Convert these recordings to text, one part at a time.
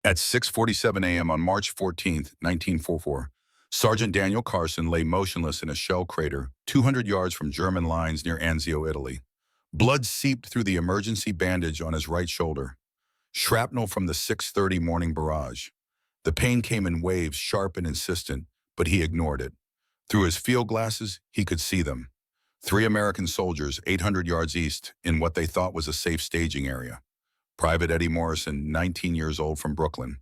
At 6:47 a.m. on March 14th, 1944, Sergeant Daniel Carson lay motionless in a shell crater 200 yards from German lines near Anzio, Italy. Blood seeped through the emergency bandage on his right shoulder. Shrapnel from the 6:30 morning barrage. The pain came in waves, sharp and insistent, but he ignored it. Through his field glasses, he could see them. 3 American soldiers 800 yards east in what they thought was a safe staging area. Private Eddie Morrison, 19 years old, from Brooklyn,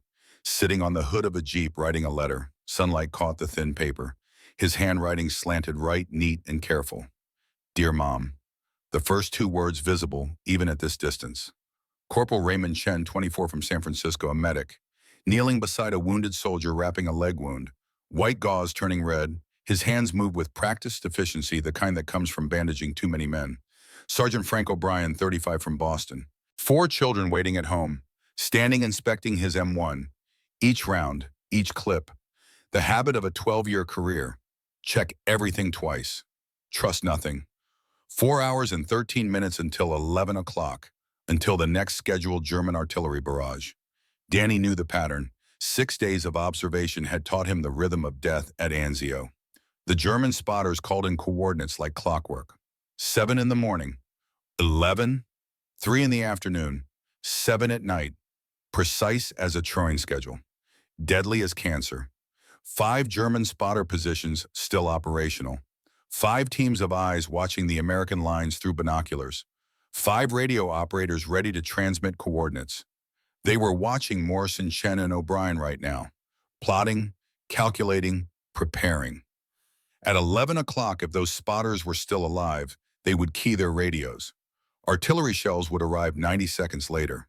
sitting on the hood of a Jeep writing a letter. Sunlight caught the thin paper. His handwriting slanted right, neat and careful. Dear Mom. The first 2 words visible, even at this distance. Corporal Raymond Chen, 24, from San Francisco, a medic, kneeling beside a wounded soldier wrapping a leg wound. White gauze turning red. His hands moved with practiced efficiency, the kind that comes from bandaging too many men. Sergeant Frank O'Brien, 35, from Boston. 4 children waiting at home, standing inspecting his M1. Each round, each clip. The habit of a 12-year career. Check everything twice. Trust nothing. 4 hours and 13 minutes until 11 o'clock, until the next scheduled German artillery barrage. Danny knew the pattern. 6 days of observation had taught him the rhythm of death at Anzio. The German spotters called in coordinates like clockwork. 7 in the morning, 11, 3 in the afternoon, 7 at night, precise as a Trojan schedule, deadly as cancer. 5 German spotter positions still operational. 5 teams of eyes watching the American lines through binoculars. 5 radio operators ready to transmit coordinates. They were watching Morrison, Chen, and O'Brien right now, plotting, calculating, preparing. At 11 o'clock, if those spotters were still alive, they would key their radios. Artillery shells would arrive 90 seconds later.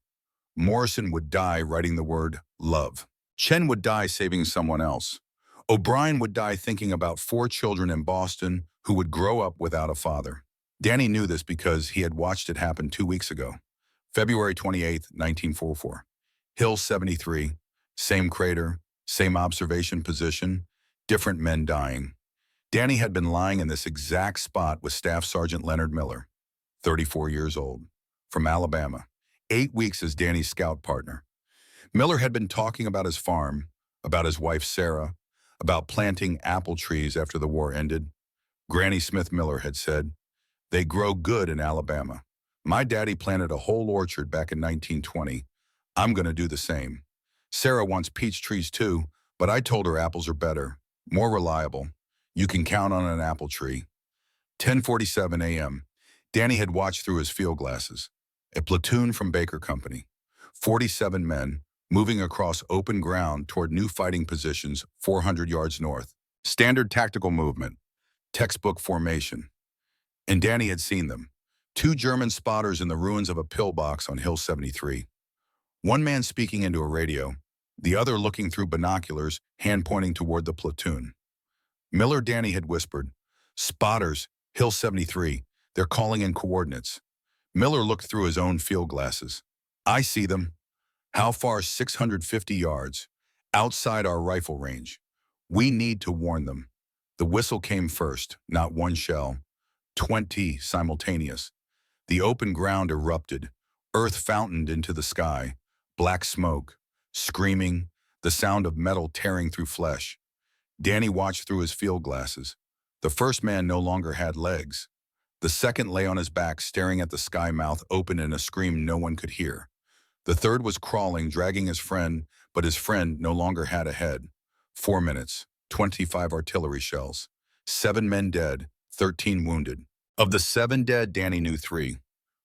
Morrison would die writing the word love. Chen would die saving someone else. O'Brien would die thinking about 4 children in Boston who would grow up without a father. Danny knew this because he had watched it happen 2 weeks ago. February 28, 1944. Hill 73, same crater, same observation position, different men dying. Danny had been lying in this exact spot with Staff Sergeant Leonard Miller, 34 years old, from Alabama, 8 weeks as Danny's scout partner. Miller had been talking about his farm, about his wife Sarah, about planting apple trees after the war ended. Granny Smith Miller had said, "They grow good in Alabama. My daddy planted a whole orchard back in 1920. I'm going to do the same. Sarah wants peach trees too, but I told her apples are better, more reliable. You can count on an apple tree." 10:47 a.m. Danny had watched through his field glasses. A platoon from Baker Company. 47 men, moving across open ground toward new fighting positions 400 yards north. Standard tactical movement. Textbook formation. And Danny had seen them. 2 German spotters in the ruins of a pillbox on Hill 73. One man speaking into a radio, the other looking through binoculars, hand pointing toward the platoon. Miller Danny had whispered, "Spotters, Hill 73, they're calling in coordinates." Miller looked through his own field glasses. "I see them." "How far?" 650 yards. "Outside our rifle range. We need to warn them." The whistle came first, not 1 shell. 20 simultaneous. The open ground erupted. Earth fountained into the sky. Black smoke. Screaming. The sound of metal tearing through flesh. Danny watched through his field glasses. The first man no longer had legs. The second lay on his back, staring at the sky, mouth open in a scream no one could hear. The third was crawling, dragging his friend, but his friend no longer had a head. 4 minutes, 25 artillery shells. 7 men dead, 13 wounded. Of the 7 dead, Danny knew 3.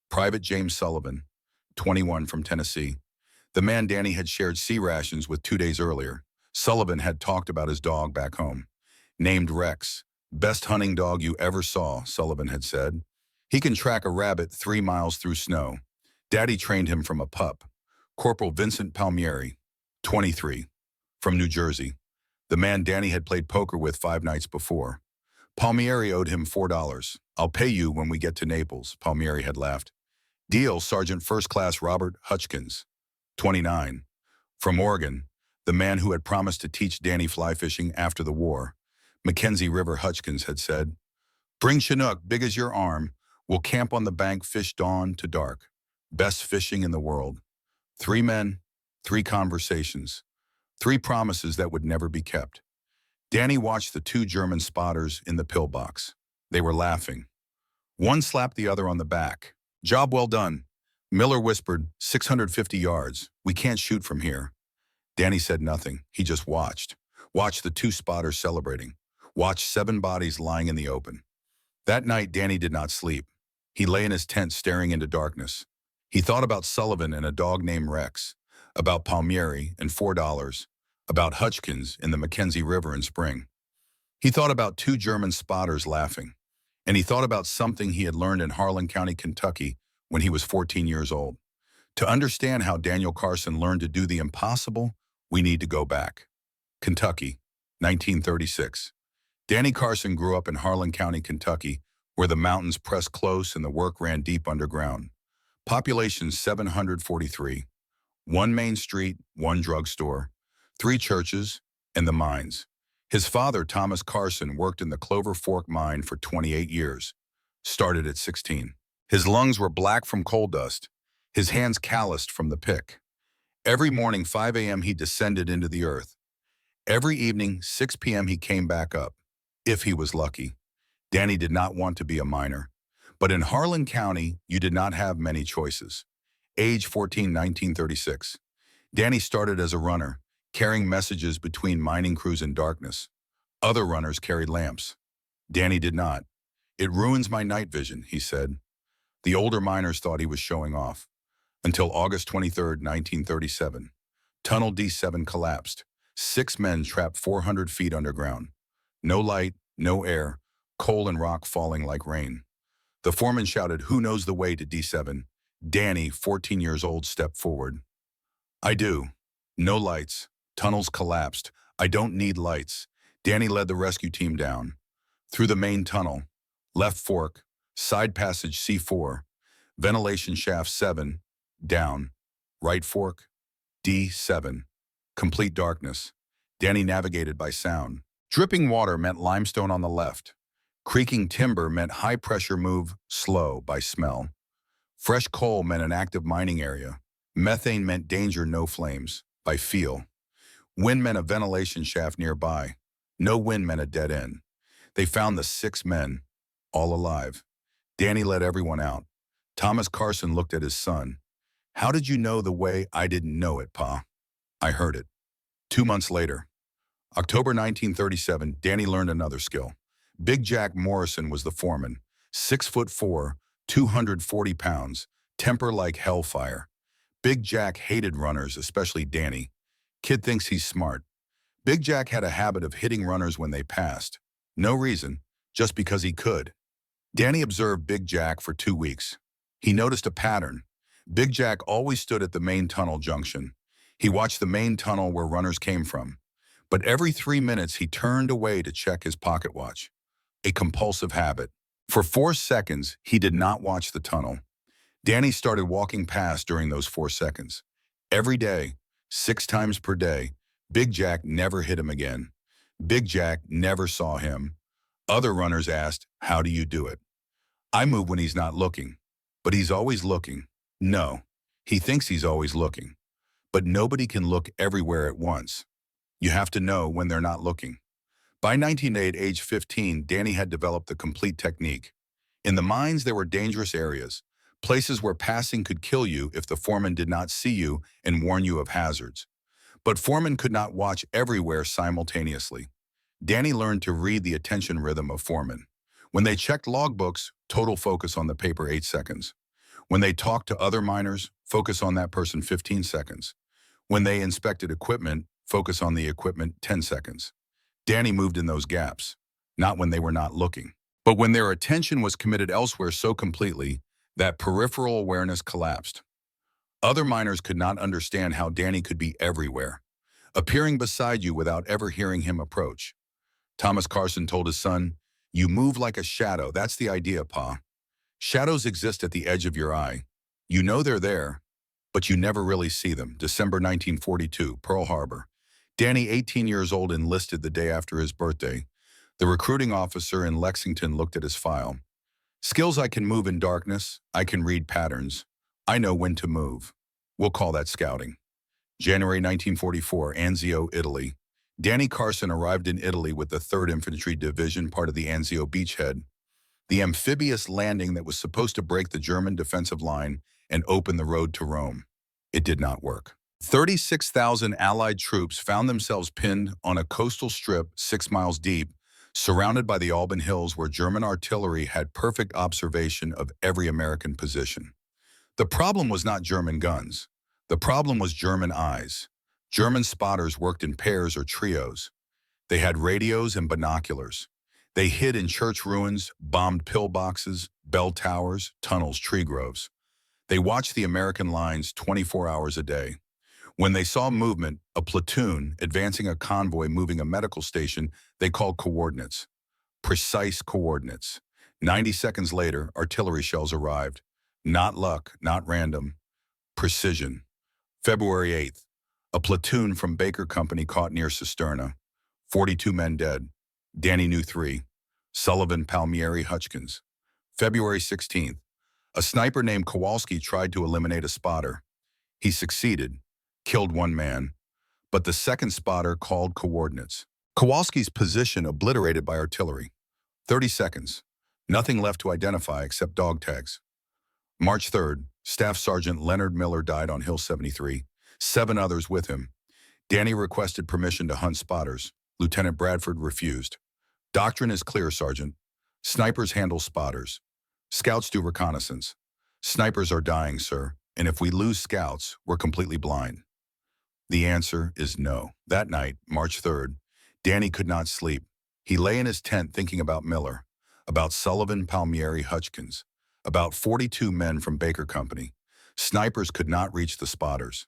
Private James Sullivan, 21, from Tennessee. The man Danny had shared sea rations with 2 days earlier. Sullivan had talked about his dog back home. Named Rex. "Best hunting dog you ever saw," Sullivan had said. "He can track a rabbit 3 miles through snow. Daddy trained him from a pup." Corporal Vincent Palmieri, 23, from New Jersey. The man Danny had played poker with 5 nights before. Palmieri owed him $4. "I'll pay you when we get to Naples," Palmieri had laughed. Deal. Sergeant First Class Robert Hutchkins, 29, from Oregon. The man who had promised to teach Danny fly fishing after the war. Mackenzie River Hutchkins had said, "Bring Chinook, big as your arm. We'll camp on the bank, fish dawn to dark. Best fishing in the world." 3 men, 3 conversations, 3 promises that would never be kept. Danny watched the 2 German spotters in the pillbox. They were laughing. One slapped the other on the back. "Job well done." Miller whispered, 650 yards. "We can't shoot from here." Danny said nothing. He just watched. Watched the 2 spotters celebrating. Watched 7 bodies lying in the open. That night, Danny did not sleep. He lay in his tent staring into darkness. He thought about Sullivan and a dog named Rex, about Palmieri and $4, about Hutchkins in the Mackenzie River in spring. He thought about 2 German spotters laughing. And he thought about something he had learned in Harlan County, Kentucky when he was 14 years old. To understand how Daniel Carson learned to do the impossible, we need to go back. Kentucky, 1936. Danny Carson grew up in Harlan County, Kentucky, where the mountains pressed close and the work ran deep underground. Population 743. 1 main street, 1 drugstore, 3 churches, and the mines. His father, Thomas Carson, worked in the Clover Fork mine for 28 years. Started at 16. His lungs were black from coal dust, his hands calloused from the pick. Every morning, 5 a.m., he descended into the earth. Every evening, 6 p.m., he came back up, if he was lucky. Danny did not want to be a miner. But in Harlan County, you did not have many choices. Age 14, 1936. Danny started as a runner, carrying messages between mining crews in darkness. Other runners carried lamps. Danny did not. "It ruins my night vision," he said. The older miners thought he was showing off. Until August 23, 1937. Tunnel D7 collapsed. 6 men trapped 400 feet underground. No light, no air, coal and rock falling like rain. The foreman shouted, "Who knows the way to D7? Danny, 14 years old, stepped forward. "I do." No lights. Tunnels collapsed. "I don't need lights." Danny led the rescue team down. Through the main tunnel. Left fork. Side passage C4. Ventilation shaft 7. Down. Right fork. D7. Complete darkness. Danny navigated by sound. Dripping water meant limestone on the left. Creaking timber meant high pressure move, slow, by smell. Fresh coal meant an active mining area. Methane meant danger, no flames, by feel. Wind meant a ventilation shaft nearby. No wind meant a dead end. They found the 6 men, all alive. Danny let everyone out. Thomas Carson looked at his son. "How did you know the way?" "I didn't know it, Pa. I heard it." 2 months later. October 1937, Danny learned another skill. Big Jack Morrison was the foreman. 6'4", 240 pounds, temper like hellfire. Big Jack hated runners, especially Danny. Kid thinks he's smart. Big Jack had a habit of hitting runners when they passed. No reason, just because he could. Danny observed Big Jack for 2 weeks. He noticed a pattern. Big Jack always stood at the main tunnel junction. He watched the main tunnel where runners came from. But every 3 minutes he turned away to check his pocket watch. A compulsive habit. For 4 seconds, he did not watch the tunnel. Danny started walking past during those 4 seconds. Every day, 6 times per day, Big Jack never hit him again. Big Jack never saw him. Other runners asked, "How do you do it?" "I move when he's not looking." "But he's always looking." "No, he thinks he's always looking." But nobody can look everywhere at once. You have to know when they're not looking. By 1908, age 15, Danny had developed the complete technique. In the mines, there were dangerous areas, places where passing could kill you if the foreman did not see you and warn you of hazards. But foremen could not watch everywhere simultaneously. Danny learned to read the attention rhythm of foremen. When they checked logbooks, total focus on the paper 8 seconds. When they talked to other miners, focus on that person 15 seconds. When they inspected equipment, focus on the equipment 10 seconds. Danny moved in those gaps, not when they were not looking, but when their attention was committed elsewhere so completely that peripheral awareness collapsed. Other miners could not understand how Danny could be everywhere, appearing beside you without ever hearing him approach. Thomas Carson told his son, "You move like a shadow. That's the idea, Pa. Shadows exist at the edge of your eye. You know they're there, but you never really see them." December 1942, Pearl Harbor. Danny, 18 years old, enlisted the day after his birthday. The recruiting officer in Lexington looked at his file. "Skills: I can move in darkness. I can read patterns. I know when to move. We'll call that scouting." January 1944, Anzio, Italy. Danny Carson arrived in Italy with the 3rd Infantry Division, part of the Anzio beachhead, the amphibious landing that was supposed to break the German defensive line and open the road to Rome. It did not work. 36,000 Allied troops found themselves pinned on a coastal strip 6 miles deep, surrounded by the Alban Hills, where German artillery had perfect observation of every American position. The problem was not German guns. The problem was German eyes. German spotters worked in pairs or trios. They had radios and binoculars. They hid in church ruins, bombed pillboxes, bell towers, tunnels, tree groves. They watched the American lines 24 hours a day. When they saw movement, a platoon advancing a convoy moving a medical station, they called coordinates. Precise coordinates. 90 seconds later, artillery shells arrived. Not luck, not random. Precision. February 8th. A platoon from Baker Company caught near Cisterna. 42 men dead. Danny knew 3. Sullivan, Palmieri, Hutchkins. February 16th. A sniper named Kowalski tried to eliminate a spotter. He succeeded, killed 1 man, but the second spotter called coordinates. Kowalski's position obliterated by artillery. 30 seconds. Nothing left to identify except dog tags. March 3rd. Staff Sergeant Leonard Miller died on Hill 73. 7 others with him. Danny requested permission to hunt spotters. Lieutenant Bradford refused. Doctrine is clear, Sergeant. Snipers handle spotters. Scouts do reconnaissance. Snipers are dying, sir, and if we lose scouts, we're completely blind. The answer is no. That night, March 3rd, Danny could not sleep. He lay in his tent thinking about Miller, about Sullivan, Palmieri, Hutchkins, about 42 men from Baker Company. Snipers could not reach the spotters.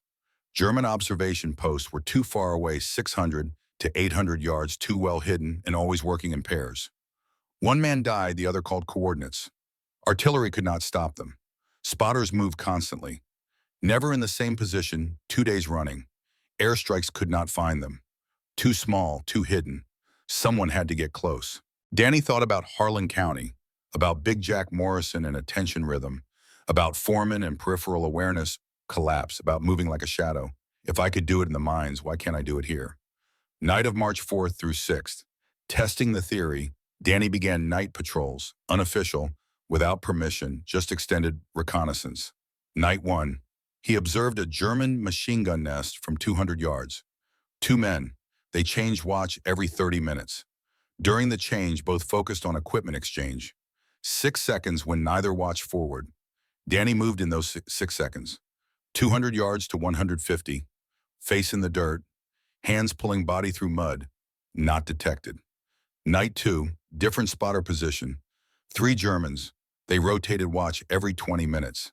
German observation posts were too far away, 600 to 800 yards, too well hidden, and always working in pairs. 1 man died, the other called coordinates. Artillery could not stop them. Spotters moved constantly. Never in the same position, 2 days running. Airstrikes could not find them. Too small, too hidden. Someone had to get close. Danny thought about Harlan County, about Big Jack Morrison and attention rhythm, about Foreman and peripheral awareness collapse, about moving like a shadow. If I could do it in the mines, why can't I do it here? Night of March 4th through 6th. Testing the theory, Danny began night patrols, unofficial, without permission, just extended reconnaissance. Night 1. He observed a German machine gun nest from 200 yards. 2 men. They changed watch every 30 minutes. During the change, both focused on equipment exchange. 6 seconds when neither watched forward. Danny moved in those 6 seconds. 200 yards to 150. Face in the dirt. Hands pulling body through mud. Not detected. Night 2. Different spotter position. 3 Germans. They rotated watch every 20 minutes.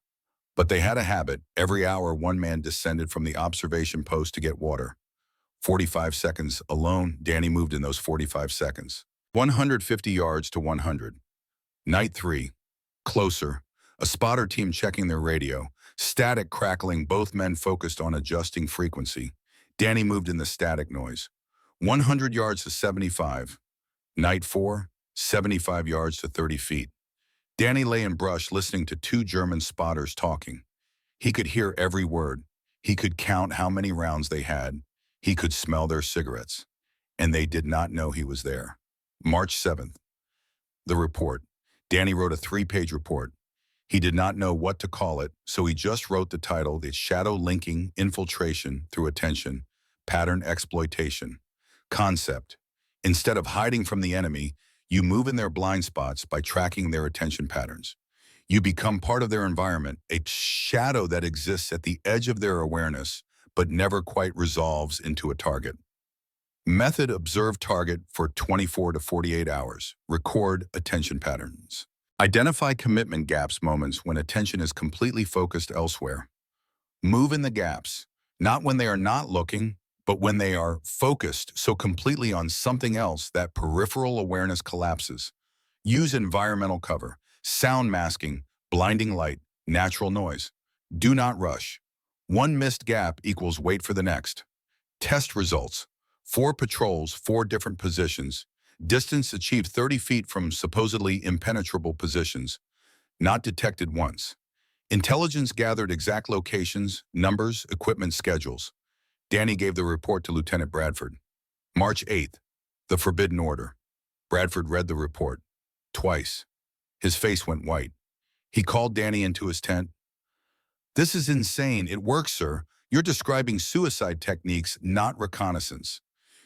But they had a habit. Every hour, 1 man descended from the observation post to get water. 45 seconds alone, Danny moved in those 45 seconds. 150 yards to 100. Night 3. Closer. A spotter team checking their radio. Static crackling, both men focused on adjusting frequency. Danny moved in the static noise. 100 yards to 75. Night 4. 75 yards to 30 feet. Danny lay in brush listening to 2 German spotters talking. He could hear every word. He could count how many rounds they had. He could smell their cigarettes. And they did not know he was there. March 7th. The report. Danny wrote a 3-page report. He did not know what to call it, so he just wrote the title, The Shadow Linking Infiltration Through Attention, Pattern Exploitation. Concept. Instead of hiding from the enemy, you move in their blind spots by tracking their attention patterns. You become part of their environment, a shadow that exists at the edge of their awareness, but never quite resolves into a target. Method: observe target for 24 to 48 hours. Record attention patterns. Identify commitment gaps, moments when attention is completely focused elsewhere. Move in the gaps, not when they are not looking, but when they are focused so completely on something else that peripheral awareness collapses. Use environmental cover, sound masking, blinding light, natural noise. Do not rush. 1 missed gap equals wait for the next. Test results. 4 patrols, 4 different positions. Distance achieved 30 feet from supposedly impenetrable positions. Not detected once. Intelligence gathered exact locations, numbers, equipment schedules. Danny gave the report to Lieutenant Bradford. March 8th, the forbidden order. Bradford read the report. Twice. His face went white. He called Danny into his tent. "This is insane. It works, sir. You're describing suicide techniques, not reconnaissance.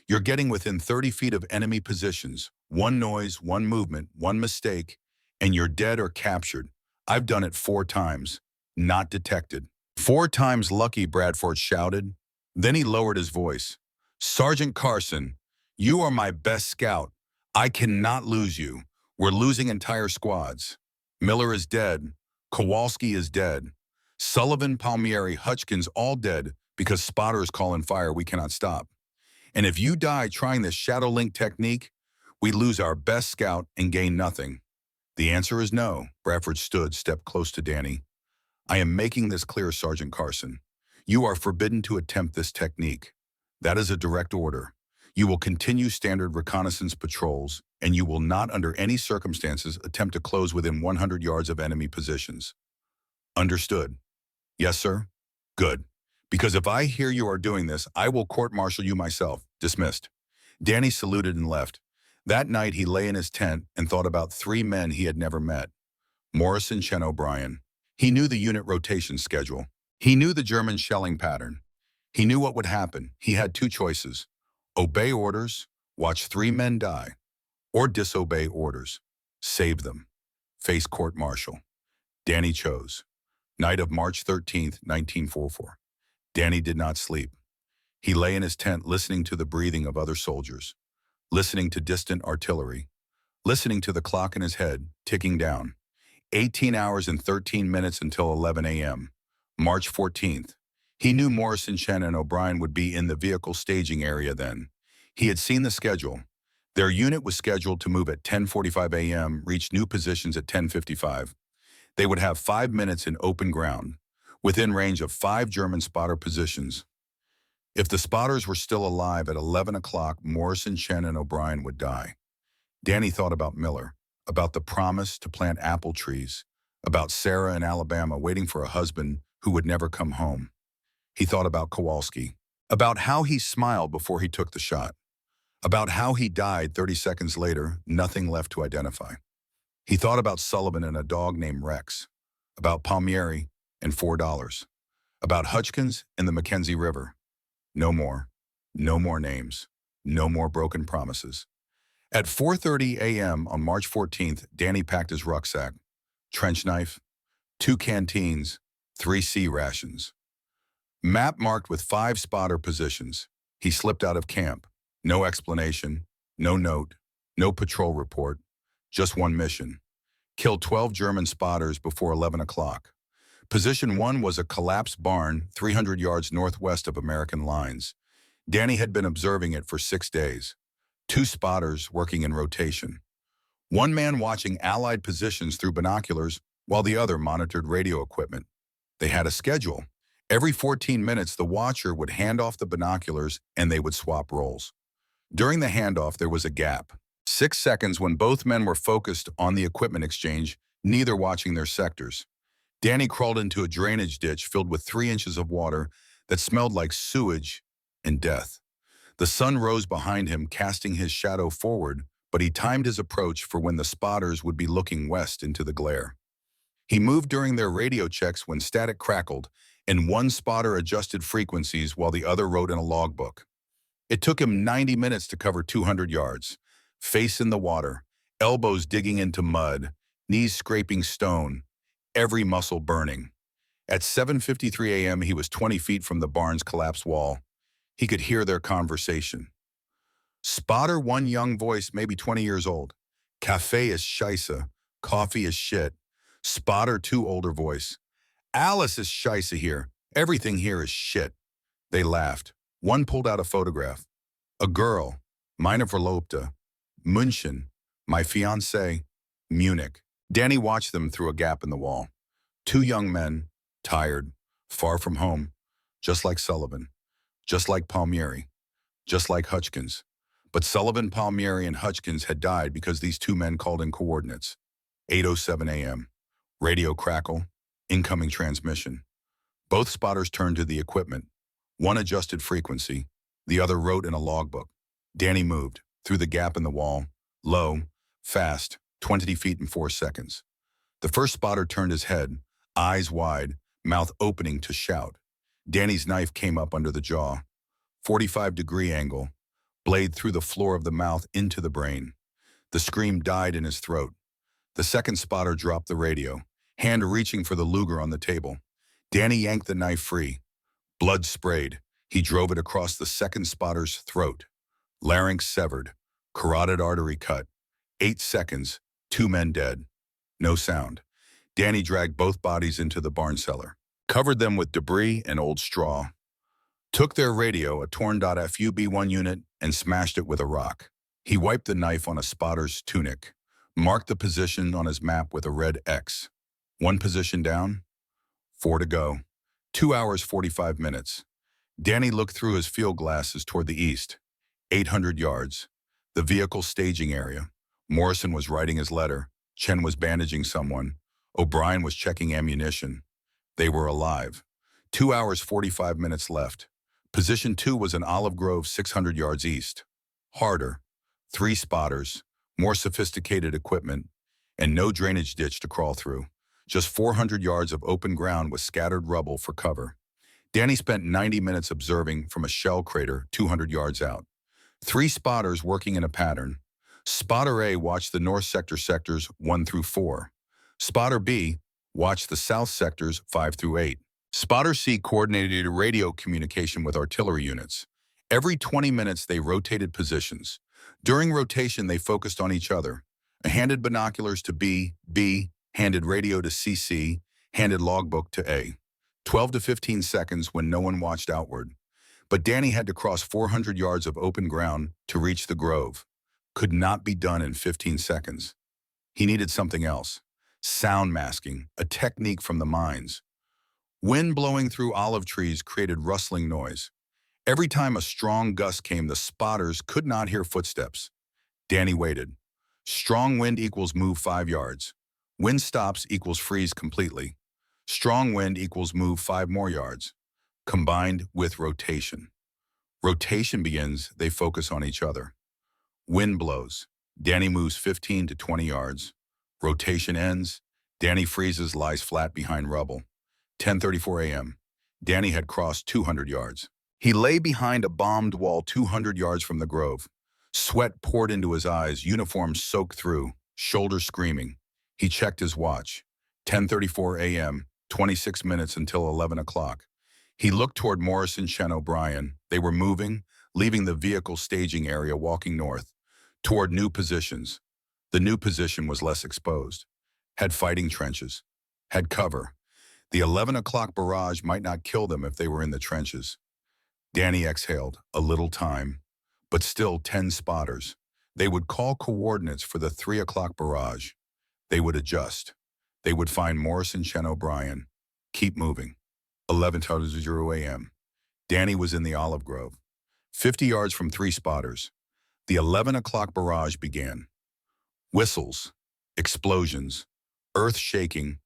You're getting within 30 feet of enemy positions. One noise, one movement, one mistake, and you're dead or captured. I've done it 4 times. Not detected." "4 times lucky," Bradford shouted. Then he lowered his voice. "Sergeant Carson, you are my best scout. I cannot lose you. We're losing entire squads. Miller is dead. Kowalski is dead. Sullivan, Palmieri, Hutchins all dead because spotters call in fire we cannot stop. And if you die trying this shadow link technique, we lose our best scout and gain nothing." "The answer is no." Bradford stepped close to Danny. "I am making this clear, Sergeant Carson. You are forbidden to attempt this technique. That is a direct order. You will continue standard reconnaissance patrols, and you will not under any circumstances attempt to close within 100 yards of enemy positions." "Understood." "Yes, sir." "Good. Because if I hear you are doing this, I will court-martial you myself." "Dismissed." Danny saluted and left. That night he lay in his tent and thought about 3 men he had never met. Morrison, Chen, O'Brien. He knew the unit rotation schedule. He knew the German shelling pattern. He knew what would happen. He had 2 choices: obey orders, watch 3 men die, or disobey orders, save them, face court-martial. Danny chose. Night of March 13th, 1944. Danny did not sleep. He lay in his tent listening to the breathing of other soldiers, listening to distant artillery, listening to the clock in his head ticking down. 18 hours and 13 minutes until 11 a.m. March 14th. He knew Morrison, Chen, and O'Brien would be in the vehicle staging area then. He had seen the schedule. Their unit was scheduled to move at 10:45 a.m., reach new positions at 10:55. They would have 5 minutes in open ground, within range of 5 German spotter positions. If the spotters were still alive at 11 o'clock, Morrison, Chen, and O'Brien would die. Danny thought about Miller, about the promise to plant apple trees, about Sarah in Alabama waiting for a husband who would never come home. He thought about Kowalski, about how he smiled before he took the shot, about how he died 30 seconds later, nothing left to identify. He thought about Sullivan and a dog named Rex, about Palmieri and $4, about Hutchins and the Mackenzie River. No more. No more names. No more broken promises. At 4:30 a.m. on March 14th, Danny packed his rucksack, trench knife, 2 canteens, 3 sea rations. Map marked with 5 spotter positions. He slipped out of camp. No explanation, no note, no patrol report, just one mission: kill 12 German spotters before 11 o'clock. Position 1 was a collapsed barn 300 yards northwest of American lines. Danny had been observing it for 6 days. 2 spotters working in rotation. 1 man watching Allied positions through binoculars while the other monitored radio equipment. They had a schedule. Every 14 minutes, the watcher would hand off the binoculars and they would swap roles. During the handoff, there was a gap. 6 seconds when both men were focused on the equipment exchange, neither watching their sectors. Danny crawled into a drainage ditch filled with 3 inches of water that smelled like sewage and death. The sun rose behind him, casting his shadow forward, but he timed his approach for when the spotters would be looking west into the glare. He moved during their radio checks when static crackled, and 1 spotter adjusted frequencies while the other wrote in a logbook. It took him 90 minutes to cover 200 yards, face in the water, elbows digging into mud, knees scraping stone, every muscle burning. At 7:53 a.m., he was 20 feet from the barn's collapsed wall. He could hear their conversation. Spotter 1, young voice, maybe 20 years old. "Cafe is scheisse. Coffee is shit." Spotter 2, older voice. "Alice is scheisse here. Everything here is shit." They laughed. 1 pulled out a photograph. A girl, meine Verlobte, München, my fiancé, Munich. Danny watched them through a gap in the wall. 2 young men, tired, far from home, just like Sullivan, just like Palmieri, just like Hutchins. But Sullivan, Palmieri, and Hutchins had died because these 2 men called in coordinates. 8:07 a.m. Radio crackle, incoming transmission. Both spotters turned to the equipment. One adjusted frequency, the other wrote in a logbook. Danny moved, through the gap in the wall, low, fast, 20 feet in 4 seconds. The first spotter turned his head, eyes wide, mouth opening to shout. Danny's knife came up under the jaw. 45-degree angle, blade through the floor of the mouth into the brain. The scream died in his throat. The second spotter dropped the radio, hand reaching for the Luger on the table. Danny yanked the knife free. Blood sprayed. He drove it across the second spotter's throat. Larynx severed. Carotid artery cut. 8 seconds. 2 men dead. No sound. Danny dragged both bodies into the barn cellar, covered them with debris and old straw, took their radio, a torn .FUB-1 unit, and smashed it with a rock. He wiped the knife on a spotter's tunic, marked the position on his map with a red X. 1 position down, 4 to go. 2 hours, 45 minutes. Danny looked through his field glasses toward the east. 800 yards. The vehicle staging area. Morrison was writing his letter. Chen was bandaging someone. O'Brien was checking ammunition. They were alive. 2 hours, 45 minutes left. Position 2 was in Olive Grove, 600 yards east. Harder. 3 spotters, more sophisticated equipment, and no drainage ditch to crawl through. Just 400 yards of open ground with scattered rubble for cover. Danny spent 90 minutes observing from a shell crater 200 yards out. 3 spotters working in a pattern. Spotter A watched the north sectors 1 through 4. Spotter B watched the south sectors 5 through 8. Spotter C coordinated radio communication with artillery units. Every 20 minutes they rotated positions. During rotation they focused on each other. Handed binoculars to B, handed radio to CC, handed logbook to A. 12 to 15 seconds when no one watched outward. But Danny had to cross 400 yards of open ground to reach the grove. Could not be done in 15 seconds. He needed something else. Sound masking, a technique from the mines. Wind blowing through olive trees created rustling noise. Every time a strong gust came, the spotters could not hear footsteps. Danny waited. Strong wind equals move 5 yards. Wind stops equals freeze completely. Strong wind equals move 5 more yards. Combined with rotation. Rotation begins, they focus on each other. Wind blows. Danny moves 15 to 20 yards. Rotation ends. Danny freezes, lies flat behind rubble. 10:34 a.m. Danny had crossed 200 yards. He lay behind a bombed wall 200 yards from the grove. Sweat poured into his eyes, uniform soaked through, shoulders screaming. He checked his watch. 10:34 a.m., 26 minutes until 11 o'clock. He looked toward Morrison, Chen, O'Brien. They were moving, leaving the vehicle staging area, walking north, toward new positions. The new position was less exposed, had fighting trenches, had cover. The 11 o'clock barrage might not kill them if they were in the trenches. Danny exhaled, a little time, but still 10 spotters. They would call coordinates for the 3 o'clock barrage. They would adjust. They would find Morrison, Chen, O'Brien. Keep moving. 11:00 a.m. Danny was in the olive grove, 50 yards from 3 spotters. The 11 o'clock barrage began. Whistles, explosions, earth shaking,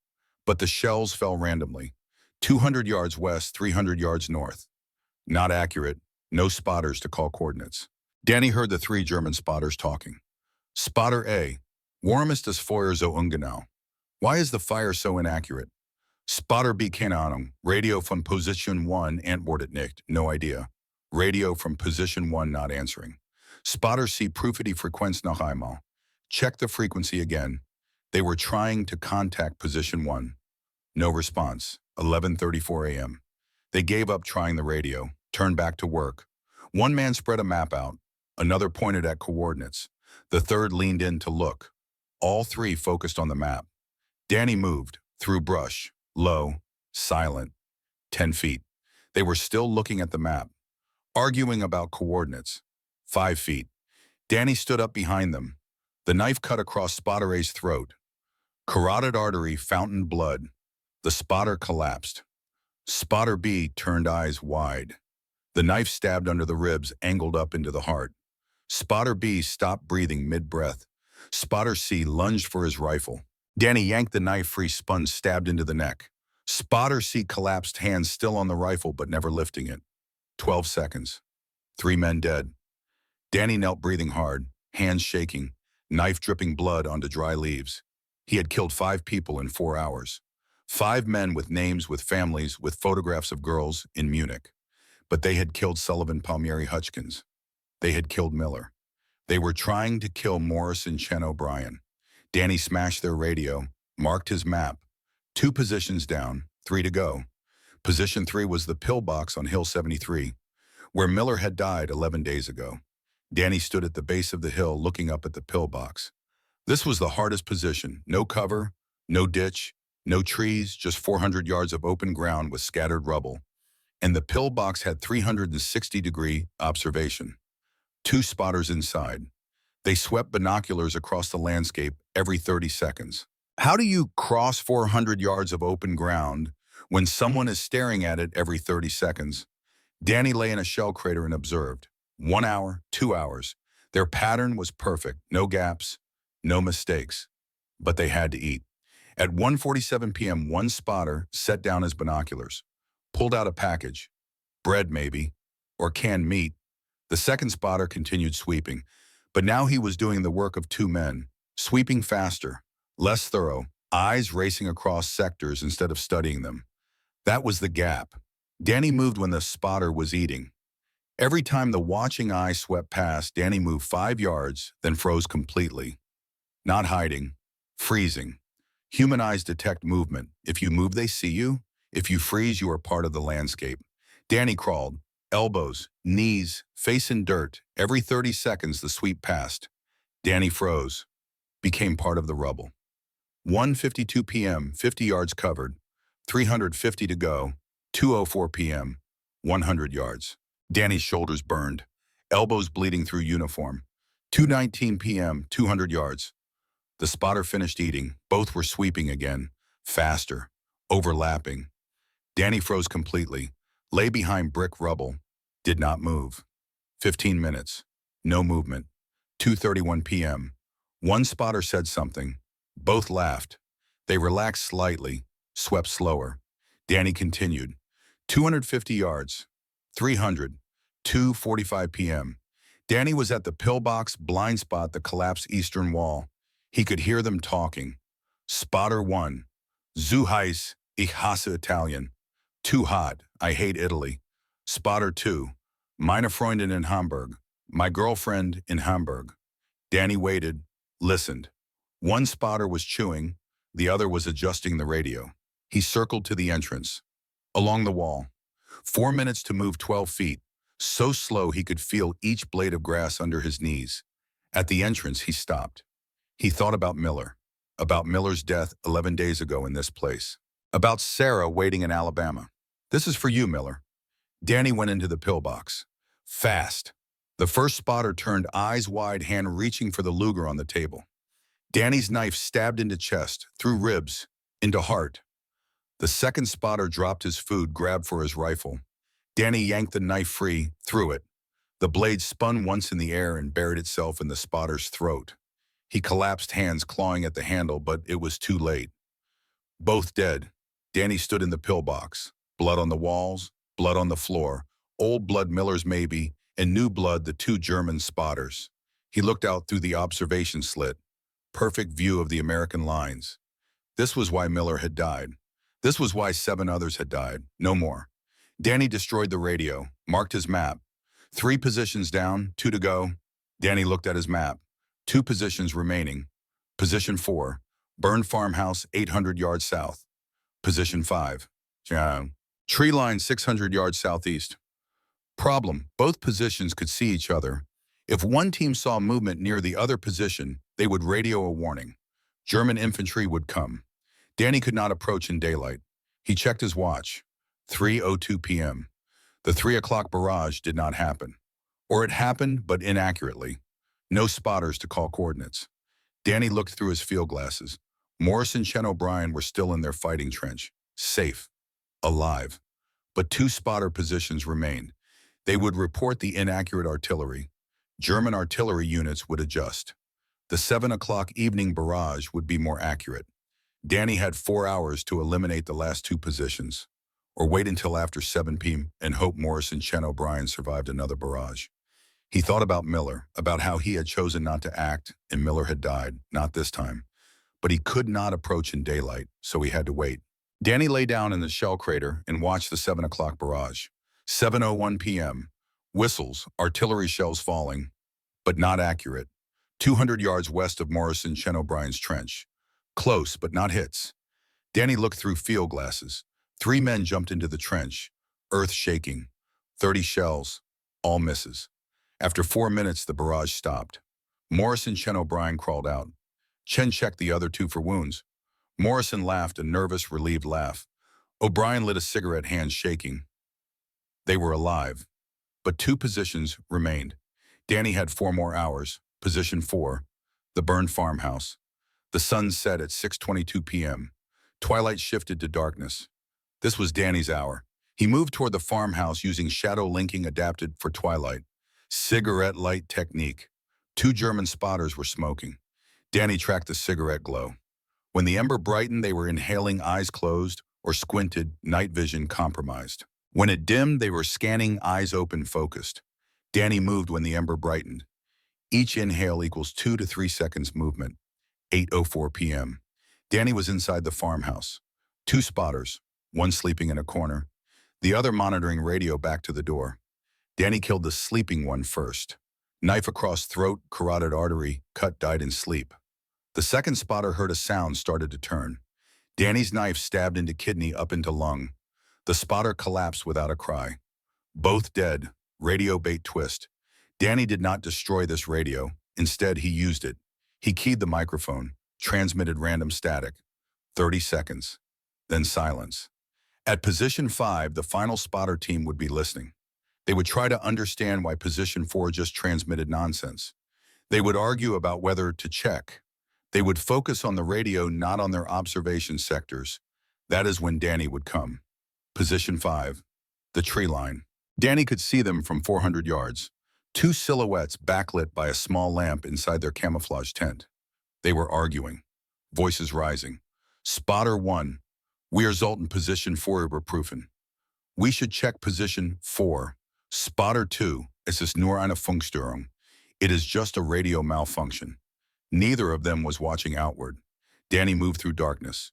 but the shells fell randomly. 200 yards west, 300 yards north. Not accurate, no spotters to call coordinates. Danny heard the 3 German spotters talking. Spotter A, warum ist das Feuer so ungenau? Why is the fire so inaccurate? Spotter B, keine Ahnung. Radio from position 1 antwortet nicht, no idea. Radio from position 1 not answering. Spotter C, prüfe die Frequenz noch einmal. Check the frequency again. They were trying to contact position 1. No response. 11:34 a.m. They gave up trying the radio, turned back to work. One man spread a map out. Another pointed at coordinates. The third leaned in to look. All 3 focused on the map. Danny moved, through brush, low, silent, 10 feet. They were still looking at the map, arguing about coordinates. 5 feet. Danny stood up behind them. The knife cut across Spotter A's throat. Carotid artery fountained blood. The spotter collapsed. Spotter B turned eyes wide. The knife stabbed under the ribs, angled up into the heart. Spotter B stopped breathing mid-breath. Spotter C lunged for his rifle. Danny yanked the knife free, spun, stabbed into the neck. Spotter C collapsed, hands still on the rifle but never lifting it. 12 seconds. 3 men dead. Danny knelt breathing hard, hands shaking, knife dripping blood onto dry leaves. He had killed 5 people in 4 hours. 5 men with names, with families, with photographs of girls in Munich. But they had killed Sullivan Palmieri Hutchkins. They had killed Miller. They were trying to kill Morrison Chen O'Brien. Danny smashed their radio, marked his map. 2 positions down, 3 to go. Position 3 was the pillbox on Hill 73, where Miller had died 11 days ago. Danny stood at the base of the hill looking up at the pillbox. This was the hardest position. No cover, no ditch, no trees, just 400 yards of open ground with scattered rubble. And the pillbox had 360-degree observation. 2 spotters inside. They swept binoculars across the landscape every 30 seconds. How do you cross 400 yards of open ground when someone is staring at it every 30 seconds? Danny lay in a shell crater and observed. 1 hour, 2 hours. Their pattern was perfect. No gaps, no mistakes. But they had to eat. At 1:47 p.m., one spotter set down his binoculars, pulled out a package. Bread, maybe, or canned meat. The second spotter continued sweeping. But now he was doing the work of 2 men, sweeping faster, less thorough, eyes racing across sectors instead of studying them. That was the gap. Danny moved when the spotter was eating. Every time the watching eye swept past, Danny moved 5 yards, then froze completely. Not hiding, freezing. Human eyes detect movement. If you move, they see you. If you freeze, you are part of the landscape. Danny crawled, elbows, knees, face in dirt. Every 30 seconds, the sweep passed. Danny froze, became part of the rubble. 1:52 p.m., 50 yards covered, 350 to go, 2:04 p.m., 100 yards. Danny's shoulders burned, elbows bleeding through uniform. 2:19 p.m., 200 yards. The spotter finished eating. Both were sweeping again, faster, overlapping. Danny froze completely, lay behind brick rubble, did not move. 15 minutes, no movement. 2:31 p.m. One spotter said something. Both laughed. They relaxed slightly, swept slower. Danny continued. 250 yards, 300, 2:45 p.m. Danny was at the pillbox blind spot, the collapsed eastern wall. He could hear them talking. Spotter 1. Zu heiß, ich hasse Italien. Too hot, I hate Italy. Spotter 2. Meine Freundin in Hamburg. My girlfriend in Hamburg. Danny waited, listened. One spotter was chewing, the other was adjusting the radio. He circled to the entrance. Along the wall. 4 minutes to move 12 feet. So slow he could feel each blade of grass under his knees. At the entrance, he stopped. He thought about Miller, about Miller's death 11 days ago in this place, about Sarah waiting in Alabama. This is for you, Miller. Danny went into the pillbox. Fast. The first spotter turned, eyes wide, hand reaching for the Luger on the table. Danny's knife stabbed into chest, through ribs, into heart. The second spotter dropped his food, grabbed for his rifle. Danny yanked the knife free, threw it. The blade spun once in the air and buried itself in the spotter's throat. He collapsed, hands clawing at the handle, but it was too late. Both dead. Danny stood in the pillbox. Blood on the walls, blood on the floor. Old blood, Miller's maybe, and new blood, the 2 German spotters. He looked out through the observation slit. Perfect view of the American lines. This was why Miller had died. This was why 7 others had died. No more. Danny destroyed the radio, marked his map. 3 positions down, 2 to go. Danny looked at his map. 2 positions remaining. Position 4, burned farmhouse 800 yards south. Position 5, tree line 600 yards southeast. Problem, both positions could see each other. If one team saw movement near the other position, they would radio a warning. German infantry would come. Danny could not approach in daylight. He checked his watch. 3:02 p.m. The 3 o'clock barrage did not happen. Or it happened, but inaccurately. No spotters to call coordinates. Danny looked through his field glasses. Morrison and Chen O'Brien were still in their fighting trench, safe, alive. But 2 spotter positions remained. They would report the inaccurate artillery. German artillery units would adjust. The 7 o'clock evening barrage would be more accurate. Danny had 4 hours to eliminate the last 2 positions. or wait until after 7 p.m. and hope Morrison Chen O'Brien survived another barrage. He thought about Miller, about how he had chosen not to act, and Miller had died, not this time. But he could not approach in daylight, so he had to wait. Danny lay down in the shell crater and watched the 7 o'clock barrage. 7:01 p.m. Whistles, artillery shells falling, but not accurate. 200 yards west of Morrison Chen O'Brien's trench. Close, but not hits. Danny looked through field glasses. 3 men jumped into the trench, earth shaking. 30 shells, all misses. After 4 minutes, the barrage stopped. Morrison Chen O'Brien crawled out. Chen checked the other 2 for wounds. Morrison laughed a nervous, relieved laugh. O'Brien lit a cigarette, hands shaking. They were alive, but 2 positions remained. Danny had 4 more hours. Position 4, the burned farmhouse. The sun set at 6:22 p.m. Twilight shifted to darkness. This was Danny's hour. He moved toward the farmhouse using shadow linking adapted for twilight. Cigarette light technique. 2 German spotters were smoking. Danny tracked the cigarette glow. When the ember brightened, they were inhaling, eyes closed, or squinted, night vision compromised. When it dimmed, they were scanning, eyes open, focused. Danny moved when the ember brightened. Each inhale equals 2 to 3 seconds movement. 8:04 p.m. Danny was inside the farmhouse. 2 spotters, one sleeping in a corner, the other monitoring radio back to the door. Danny killed the sleeping one first. Knife across throat, carotid artery, cut, died in sleep. The second spotter heard a sound, started to turn. Danny's knife stabbed into kidney, up into lung. The spotter collapsed without a cry. Both dead, radio bait twist. Danny did not destroy this radio. Instead, he used it. He keyed the microphone, transmitted random static. 30 seconds. Then silence. At position 5, the final spotter team would be listening. They would try to understand why position 4 just transmitted nonsense. They would argue about whether to check. They would focus on the radio, not on their observation sectors. That is when Danny would come. Position 5, the tree line. Danny could see them from 400 yards. 2 silhouettes backlit by a small lamp inside their camouflage tent. They were arguing, voices rising. Spotter 1, we are Zoltan position 4 überprüfen. We should check position 4. Spotter 2, es ist nur eine Funkstörung. It is just a radio malfunction. Neither of them was watching outward. Danny moved through darkness.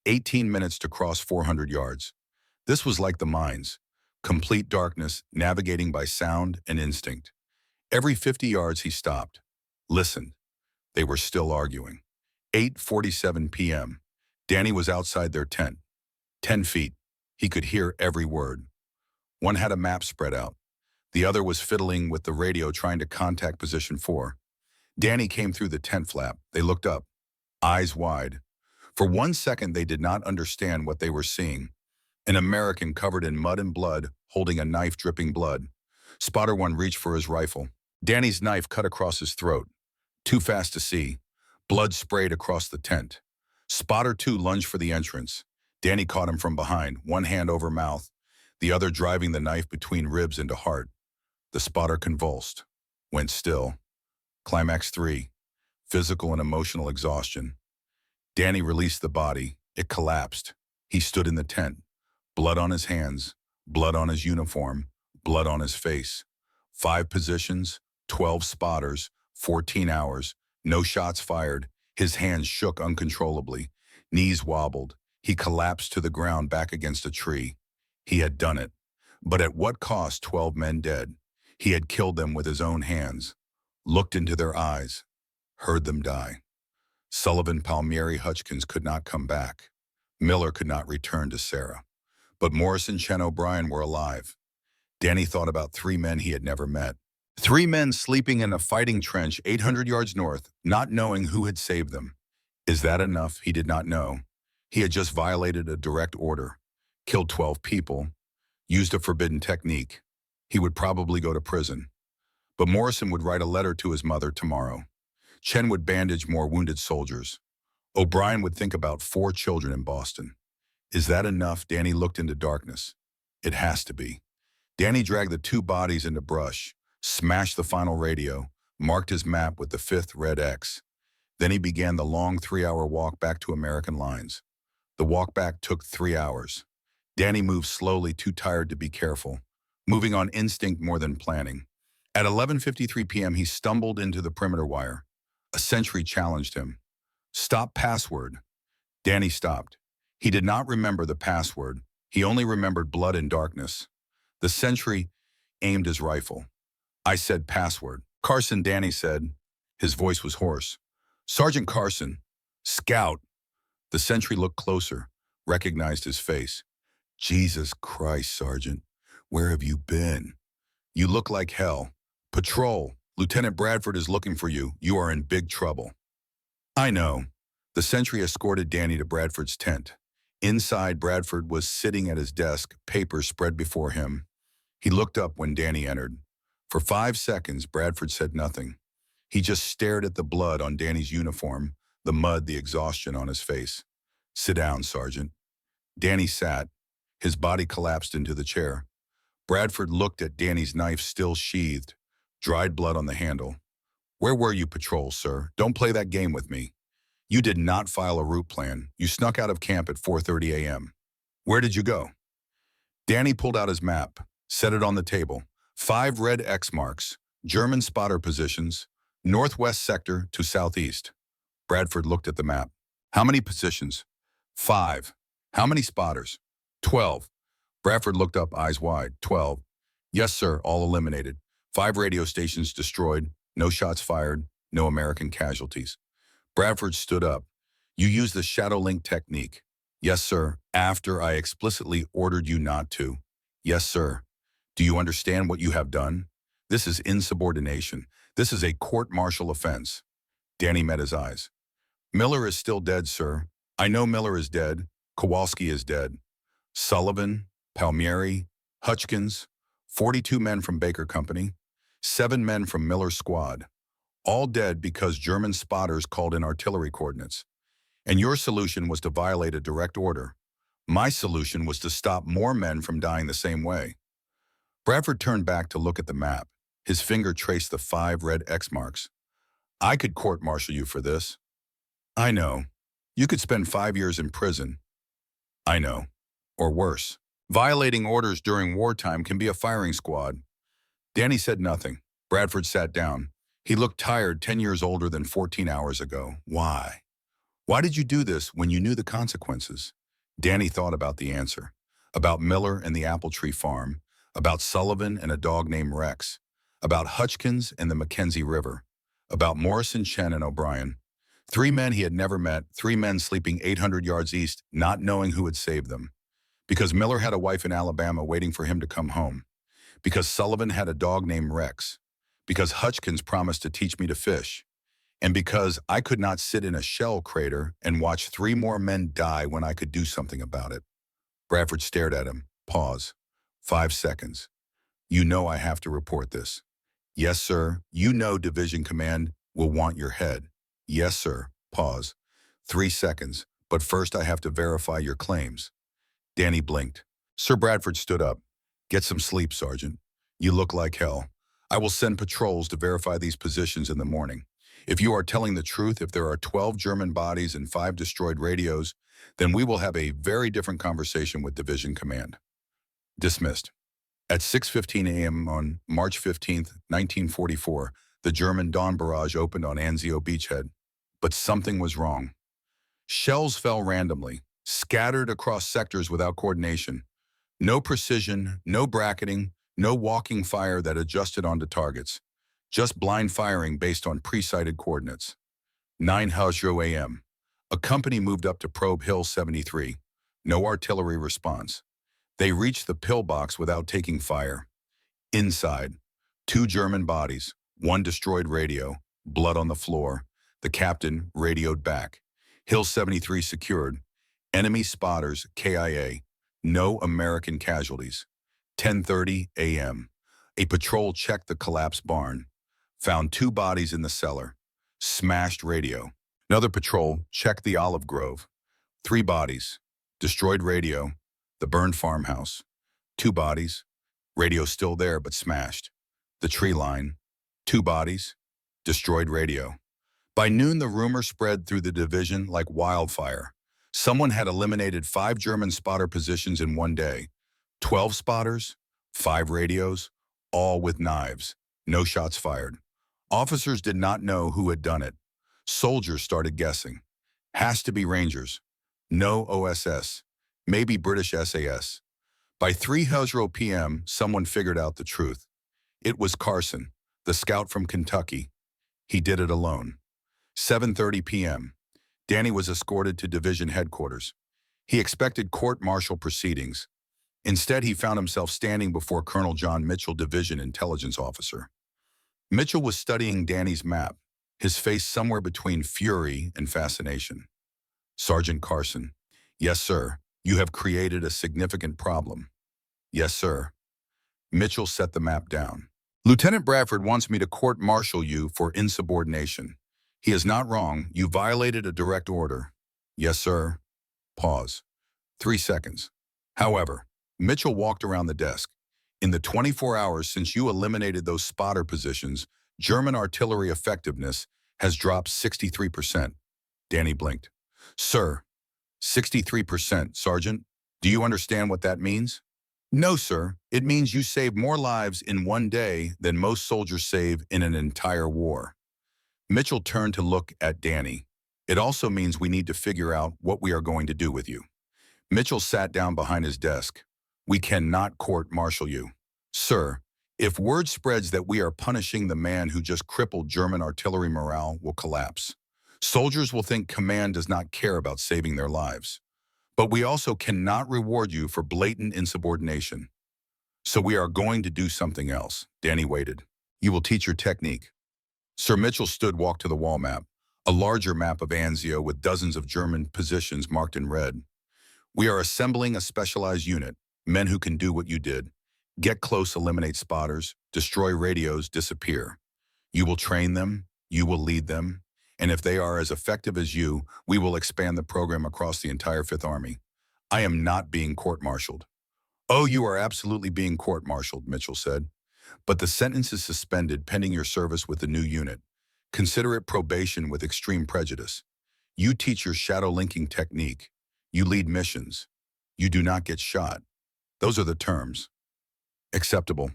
18 minutes to cross 400 yards. This was like the mines. Complete darkness, navigating by sound and instinct. Every 50 yards he stopped, listened. They were still arguing. 8:47 p.m. Danny was outside their tent. 10 feet. He could hear every word. One had a map spread out. The other was fiddling with the radio, trying to contact position 4. Danny came through the tent flap. They looked up, eyes wide. For 1 second, they did not understand what they were seeing. An American covered in mud and blood, holding a knife dripping blood. Spotter 1 reached for his rifle. Danny's knife cut across his throat. Too fast to see. Blood sprayed across the tent. Spotter 2 lunged for the entrance. Danny caught him from behind, one hand over mouth, the other driving the knife between ribs into heart. The spotter convulsed, went still. Climax 3, physical and emotional exhaustion. Danny released the body. It collapsed. He stood in the tent, blood on his hands, blood on his uniform, blood on his face. 5 positions, 12 spotters, 14 hours, no shots fired. His hands shook uncontrollably, knees wobbled. He collapsed to the ground back against a tree. He had done it. But at what cost? 12 men dead. He had killed them with his own hands, looked into their eyes, heard them die. Sullivan, Palmieri, Hutchins could not come back. Miller could not return to Sarah. But Morrison, Chen O'Brien were alive. Danny thought about 3 men he had never met. 3 men sleeping in a fighting trench 800 yards north, not knowing who had saved them. Is that enough? He did not know. He had just violated a direct order, killed 12 people, used a forbidden technique. He would probably go to prison. But Morrison would write a letter to his mother tomorrow. Chen would bandage more wounded soldiers. O'Brien would think about 4 children in Boston. Is that enough? Danny looked into darkness. It has to be. Danny dragged the 2 bodies into brush, smashed the final radio, marked his map with the 5th red X. Then he began the long 3-hour walk back to American lines. The walk back took 3 hours. Danny moved slowly, too tired to be careful, moving on instinct more than planning. At 11:53 p.m., he stumbled into the perimeter wire. A sentry challenged him. "Stop password." Danny stopped. He did not remember the password. He only remembered blood and darkness. The sentry aimed his rifle. "I said password." "Carson," Danny said. His voice was hoarse. "Sergeant Carson." "Scout." The sentry looked closer, recognized his face. "Jesus Christ, Sergeant. Where have you been? You look like hell. Patrol. Lieutenant Bradford is looking for you. You are in big trouble." "I know." The sentry escorted Danny to Bradford's tent. Inside, Bradford was sitting at his desk, papers spread before him. He looked up when Danny entered. For 5 seconds, Bradford said nothing. He just stared at the blood on Danny's uniform, the mud, the exhaustion on his face. "Sit down, Sergeant." Danny sat. His body collapsed into the chair. Bradford looked at Danny's knife still sheathed, dried blood on the handle. "Where were you, patrol, sir? Don't play that game with me. You did not file a route plan. You snuck out of camp at 4:30 a.m. Where did you go?" Danny pulled out his map, set it on the table. 5 red X marks, German spotter positions, northwest sector to southeast. Bradford looked at the map. "How many positions?" 5. "How many spotters?" 12. Bradford looked up, eyes wide. 12. "Yes, sir, all eliminated. 5 radio stations destroyed, no shots fired, no American casualties." Bradford stood up. "You used the shadow link technique." "Yes, sir, after I explicitly ordered you not to." "Yes, sir." "Do you understand what you have done? This is insubordination. This is a court-martial offense." Danny met his eyes. "Miller is still dead, sir. I know Miller is dead. Kowalski is dead. Sullivan, Palmieri, Hutchkins, 42 men from Baker Company, 7 men from Miller's squad. All dead because German spotters called in artillery coordinates. And your solution was to violate a direct order. My solution was to stop more men from dying the same way." Bradford turned back to look at the map. His finger traced the 5 red X marks. "I could court-martial you for this." "I know. You could spend 5 years in prison." "I know. Or worse. Violating orders during wartime can be a firing squad." Danny said nothing. Bradford sat down. He looked tired, 10 years older than 14 hours ago. "Why? Why did you do this when you knew the consequences?" Danny thought about the answer. About Miller and the apple tree farm. About Sullivan and a dog named Rex. About Hutchkins and the Mackenzie River. About Morrison, Chen, and O'Brien. 3 men he had never met, 3 men sleeping 800 yards east, not knowing who had saved them. Because Miller had a wife in Alabama waiting for him to come home. Because Sullivan had a dog named Rex. Because Hutchkins promised to teach me to fish. And because I could not sit in a shell crater and watch 3 more men die when I could do something about it. Bradford stared at him. Pause. 5 seconds. "You know I have to report this." "Yes, sir. You know Division Command will want your head." "Yes, sir." Pause. 3 seconds. "But first I have to verify your claims." Danny blinked. Sir Bradford stood up. "Get some sleep, Sergeant. You look like hell. I will send patrols to verify these positions in the morning. If you are telling the truth, if there are 12 German bodies and 5 destroyed radios, then we will have a very different conversation with Division Command." Dismissed. At 6:15 a.m. on March 15th, 1944, the German dawn barrage opened on Anzio beachhead. But something was wrong. Shells fell randomly, scattered across sectors without coordination. No precision, no bracketing, no walking fire that adjusted onto targets. Just blind firing based on pre-sighted coordinates. 9:00 a.m. A company moved up to probe Hill 73. No artillery response. They reached the pillbox without taking fire. Inside, 2 German bodies, 1 destroyed radio, blood on the floor. The captain radioed back. Hill 73 secured. Enemy spotters, KIA. No American casualties. 10:30 a.m. A patrol checked the collapsed barn. Found 2 bodies in the cellar. Smashed radio. Another patrol checked the olive grove. 3 bodies. Destroyed radio. The burned farmhouse. 2 bodies. Radio still there but smashed. The tree line. 2 bodies. Destroyed radio. By noon, the rumor spread through the division like wildfire. Someone had eliminated 5 German spotter positions in one day. 12 spotters, 5 radios, all with knives. No shots fired. Officers did not know who had done it. Soldiers started guessing. Has to be Rangers. No OSS. Maybe British SAS. By 3:00 p.m., someone figured out the truth. It was Carson, the scout from Kentucky. He did it alone. 7:30 p.m. Danny was escorted to division headquarters. He expected court-martial proceedings. Instead, he found himself standing before Colonel John Mitchell, division intelligence officer. Mitchell was studying Danny's map, his face somewhere between fury and fascination. Sergeant Carson, yes, sir, you have created a significant problem. Yes, sir. Mitchell set the map down. Lieutenant Bradford wants me to court-martial you for insubordination. He is not wrong. You violated a direct order. Yes, sir. Pause. 3 seconds. However, Mitchell walked around the desk. In the 24 hours since you eliminated those spotter positions, German artillery effectiveness has dropped 63%. Danny blinked. Sir, 63%, Sergeant. Do you understand what that means? No, sir. It means you saved more lives in one day than most soldiers save in an entire war. Mitchell turned to look at Danny. It also means we need to figure out what we are going to do with you. Mitchell sat down behind his desk. We cannot court-martial you. Sir, if word spreads that we are punishing the man who just crippled German artillery, morale will collapse. Soldiers will think command does not care about saving their lives. But we also cannot reward you for blatant insubordination. So we are going to do something else. Danny waited. You will teach your technique. Sir Mitchell walked to the wall map, a larger map of Anzio with dozens of German positions marked in red. We are assembling a specialized unit, men who can do what you did. Get close, eliminate spotters, destroy radios, disappear. You will train them, you will lead them, and if they are as effective as you, we will expand the program across the entire Fifth Army. I am not being court-martialed. Oh, you are absolutely being court-martialed, Mitchell said. But the sentence is suspended pending your service with the new unit. Consider it probation with extreme prejudice. You teach your shadow linking technique. You lead missions. You do not get shot. Those are the terms. Acceptable.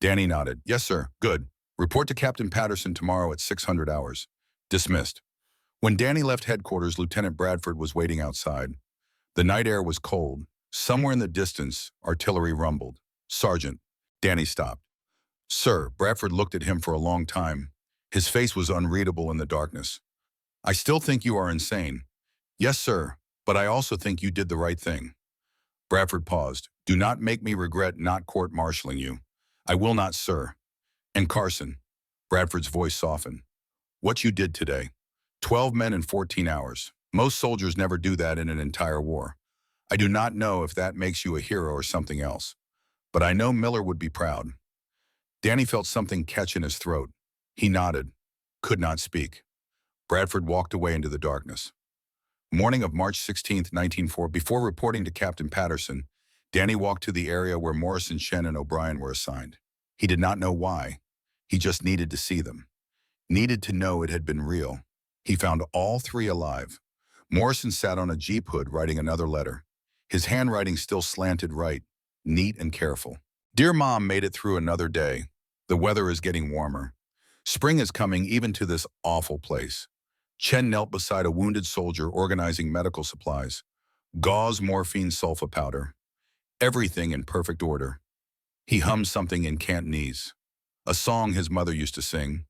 Danny nodded. Yes, sir. Good. Report to Captain Patterson tomorrow at 600 hours. Dismissed. When Danny left headquarters, Lieutenant Bradford was waiting outside. The night air was cold. Somewhere in the distance, artillery rumbled. Sergeant. Danny stopped. Sir, Bradford looked at him for a long time. His face was unreadable in the darkness. I still think you are insane. Yes, sir, but I also think you did the right thing. Bradford paused. Do not make me regret not court-martialing you. I will not, sir. And Carson, Bradford's voice softened. What you did today. 12 men in 14 hours. Most soldiers never do that in an entire war. I do not know if that makes you a hero or something else. But I know Miller would be proud. Danny felt something catch in his throat. He nodded, could not speak. Bradford walked away into the darkness. Morning of March 16, 1904, before reporting to Captain Patterson, Danny walked to the area where Morrison, Chen, and O'Brien were assigned. He did not know why. He just needed to see them. Needed to know it had been real. He found all 3 alive. Morrison sat on a jeep hood writing another letter. His handwriting still slanted right, neat and careful. Dear Mom, made it through another day. The weather is getting warmer. Spring is coming even to this awful place. Chen knelt beside a wounded soldier organizing medical supplies. Gauze, morphine, sulfa powder. Everything in perfect order. He hummed something in Cantonese, a song his mother used to sing.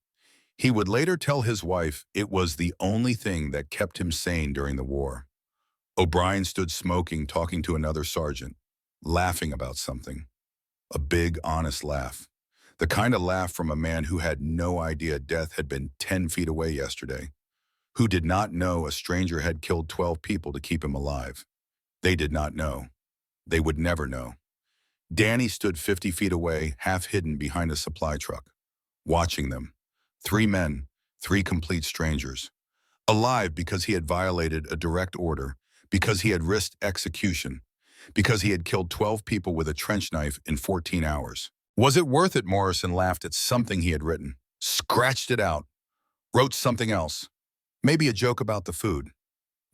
He would later tell his wife it was the only thing that kept him sane during the war. O'Brien stood smoking, talking to another sergeant, laughing about something. A big, honest laugh. The kind of laugh from a man who had no idea death had been 10 feet away yesterday, who did not know a stranger had killed 12 people to keep him alive. They did not know. They would never know. Danny stood 50 feet away, half hidden behind a supply truck, watching them. 3 men, 3 complete strangers. Alive because he had violated a direct order, because he had risked execution, because he had killed 12 people with a trench knife in 14 hours. Was it worth it? Morrison laughed at something he had written, scratched it out, wrote something else. Maybe a joke about the food.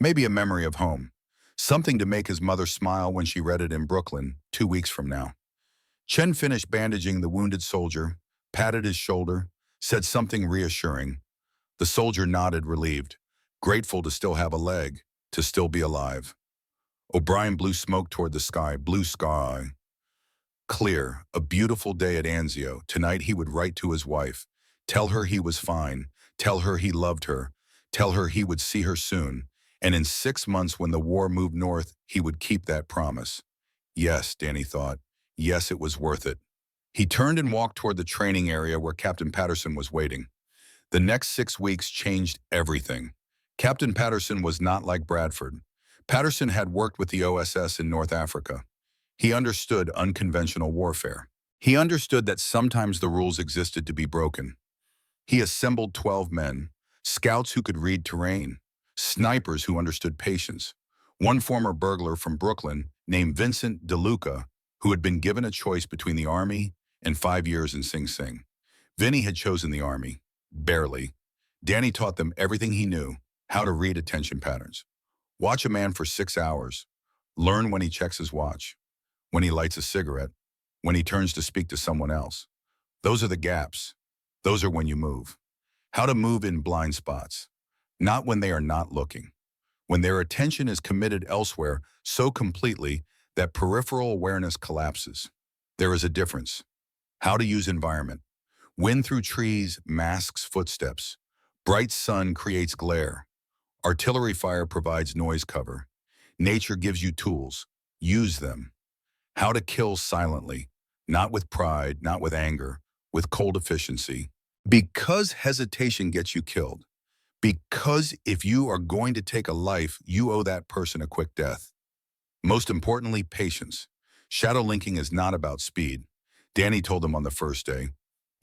Maybe a memory of home. Something to make his mother smile when she read it in Brooklyn 2 weeks from now. Chen finished bandaging the wounded soldier, patted his shoulder, said something reassuring. The soldier nodded, relieved, grateful to still have a leg, to still be alive. O'Brien blew smoke toward the sky, blue sky. Clear, a beautiful day at Anzio. Tonight he would write to his wife, tell her he was fine, tell her he loved her, tell her he would see her soon, and in 6 months when the war moved north, he would keep that promise. Yes, Danny thought. Yes, it was worth it. He turned and walked toward the training area where Captain Patterson was waiting. The next 6 weeks changed everything. Captain Patterson was not like Bradford. Patterson had worked with the OSS in North Africa. He understood unconventional warfare. He understood that sometimes the rules existed to be broken. He assembled 12 men, scouts who could read terrain, snipers who understood patience. One former burglar from Brooklyn named Vincent DeLuca, who had been given a choice between the Army and 5 years in Sing Sing. Vinny had chosen the Army. Barely. Danny taught them everything he knew, how to read attention patterns. Watch a man for 6 hours. Learn when he checks his watch, when he lights a cigarette, when he turns to speak to someone else. Those are the gaps. Those are when you move. How to move in blind spots. Not when they are not looking. When their attention is committed elsewhere so completely that peripheral awareness collapses. There is a difference. How to use environment. Wind through trees masks footsteps. Bright sun creates glare. Artillery fire provides noise cover. Nature gives you tools. Use them. How to kill silently, not with pride, not with anger, with cold efficiency. Because hesitation gets you killed. Because if you are going to take a life, you owe that person a quick death. Most importantly, patience. Shadow linking is not about speed. Danny told them on the first day.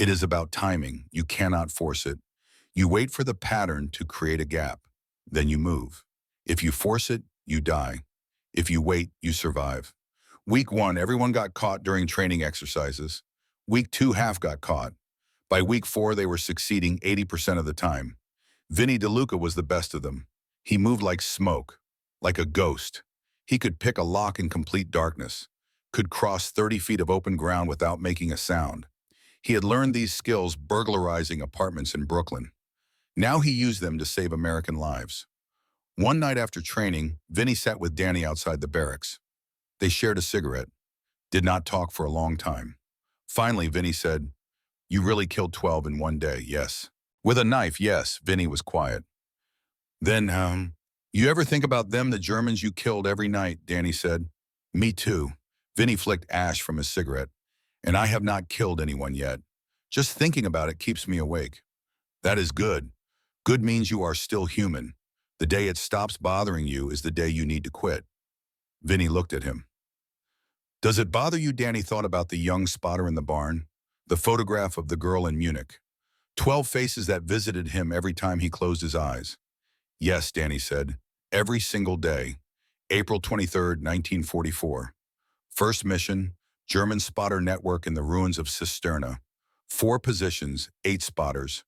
It is about timing. You cannot force it. You wait for the pattern to create a gap. Then you move. If you force it, you die. If you wait, you survive. Week 1, everyone got caught during training exercises. Week 2, half got caught. By week 4, they were succeeding 80% of the time. Vinny DeLuca was the best of them. He moved like smoke, like a ghost. He could pick a lock in complete darkness, could cross 30 feet of open ground without making a sound. He had learned these skills burglarizing apartments in Brooklyn. Now he used them to save American lives. One night after training, Vinny sat with Danny outside the barracks. They shared a cigarette, did not talk for a long time. Finally, Vinny said, "You really killed 12 in one day, yes." "With a knife, yes," Vinny was quiet. Then, you ever think about them, the Germans you killed every night?" Danny said. "Me too." Vinny flicked ash from his cigarette. "And I have not killed anyone yet. Just thinking about it keeps me awake." "That is good. Good means you are still human. The day it stops bothering you is the day you need to quit." Vinny looked at him. "Does it bother you?" Danny thought about the young spotter in the barn, the photograph of the girl in Munich. 12 faces that visited him every time he closed his eyes. "Yes," Danny said, "every single day." April 23rd, 1944. First mission, German spotter network in the ruins of Cisterna. 4 positions, 8 spotters.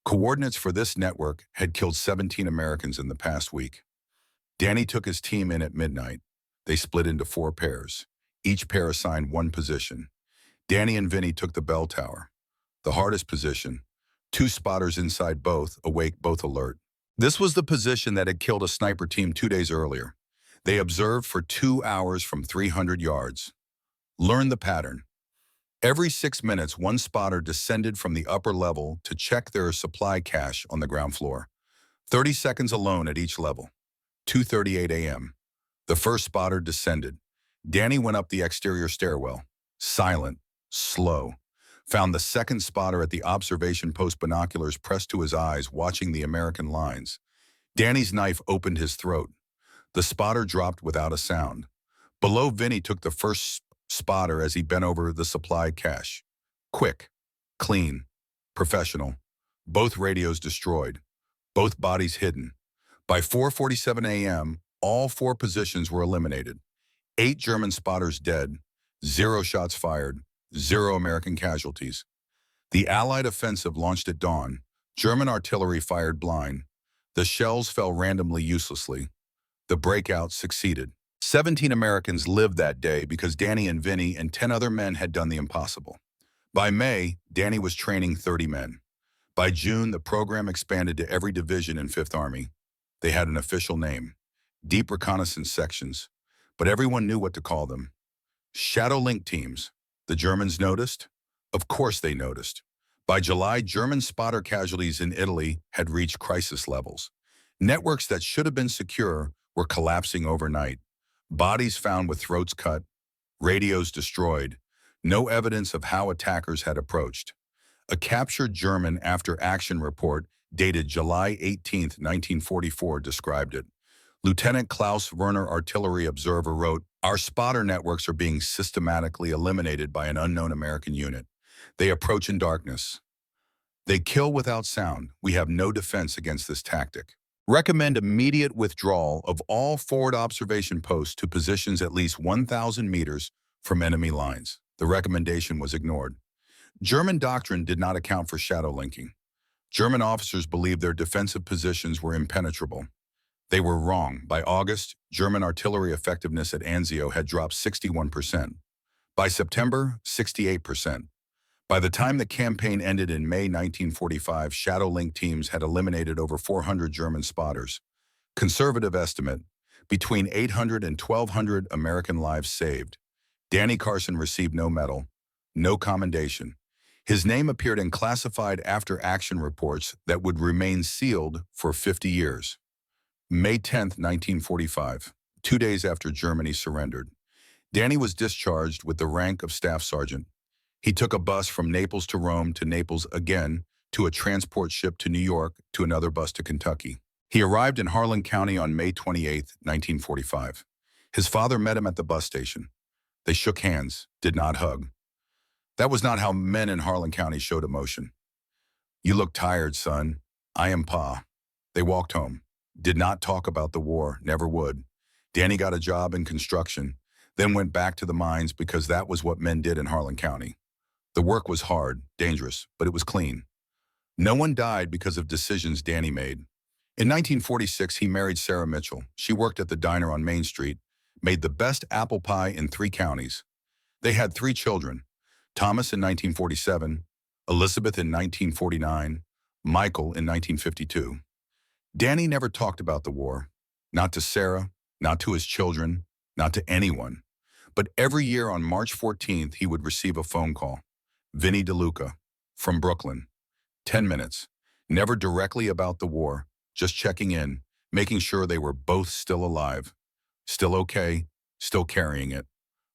Coordinates for this network had killed 17 Americans in the past week. Danny took his team in at midnight. They split into 4 pairs. Each pair assigned 1 position. Danny and Vinny took the bell tower. The hardest position. 2 spotters inside both, awake, both alert. This was the position that had killed a sniper team 2 days earlier. They observed for 2 hours from 300 yards. Learn the pattern. Every 6 minutes, 1 spotter descended from the upper level to check their supply cache on the ground floor. 30 seconds alone at each level. 2:38 a.m. The first spotter descended. Danny went up the exterior stairwell. Silent, slow. Found the second spotter at the observation post, binoculars pressed to his eyes, watching the American lines. Danny's knife opened his throat. The spotter dropped without a sound. Below, Vinny took the first spotter as he bent over the supply cache. Quick, clean, professional. Both radios destroyed. Both bodies hidden. By 4:47 a.m., all 4 positions were eliminated. 8 German spotters dead. 0 shots fired. 0 American casualties. The Allied offensive launched at dawn. German artillery fired blind. The shells fell randomly, uselessly. The breakout succeeded. 17 Americans lived that day because Danny and Vinny and 10 other men had done the impossible. By May, Danny was training 30 men. By June, the program expanded to every division in Fifth Army. They had an official name, Deep Reconnaissance Sections, but everyone knew what to call them. Shadow Link Teams. The Germans noticed? Of course they noticed. By July, German spotter casualties in Italy had reached crisis levels. Networks that should have been secure were collapsing overnight. Bodies found with throats cut, radios destroyed, no evidence of how attackers had approached. A captured German after-action report dated July 18, 1944, described it. Lieutenant Klaus Werner, artillery observer, wrote, "Our spotter networks are being systematically eliminated by an unknown American unit. They approach in darkness. They kill without sound. We have no defense against this tactic. Recommend immediate withdrawal of all forward observation posts to positions at least 1,000 meters from enemy lines." The recommendation was ignored. German doctrine did not account for shadow linking. German officers believed their defensive positions were impenetrable. They were wrong. By August, German artillery effectiveness at Anzio had dropped 61%. By September, 68%. By the time the campaign ended in May 1945, Shadow Link teams had eliminated over 400 German spotters. Conservative estimate, between 800 and 1,200 American lives saved. Danny Carson received no medal, no commendation. His name appeared in classified after-action reports that would remain sealed for 50 years. May 10, 1945, 2 days after Germany surrendered. Danny was discharged with the rank of staff sergeant. He took a bus from Naples to Rome, to Naples again, to a transport ship to New York, to another bus to Kentucky. He arrived in Harlan County on May 28, 1945. His father met him at the bus station. They shook hands, did not hug. That was not how men in Harlan County showed emotion. "You look tired, son. I am Pa." They walked home. Did not talk about the war, never would. Danny got a job in construction, then went back to the mines because that was what men did in Harlan County. The work was hard, dangerous, but it was clean. No one died because of decisions Danny made. In 1946, he married Sarah Mitchell. She worked at the diner on Main Street, made the best apple pie in 3 counties. They had 3 children, Thomas in 1947, Elizabeth in 1949, Michael in 1952. Danny never talked about the war, not to Sarah, not to his children, not to anyone. But every year on March 14th, he would receive a phone call. Vinny DeLuca, from Brooklyn. 10 minutes. Never directly about the war, just checking in, making sure they were both still alive. Still okay, still carrying it.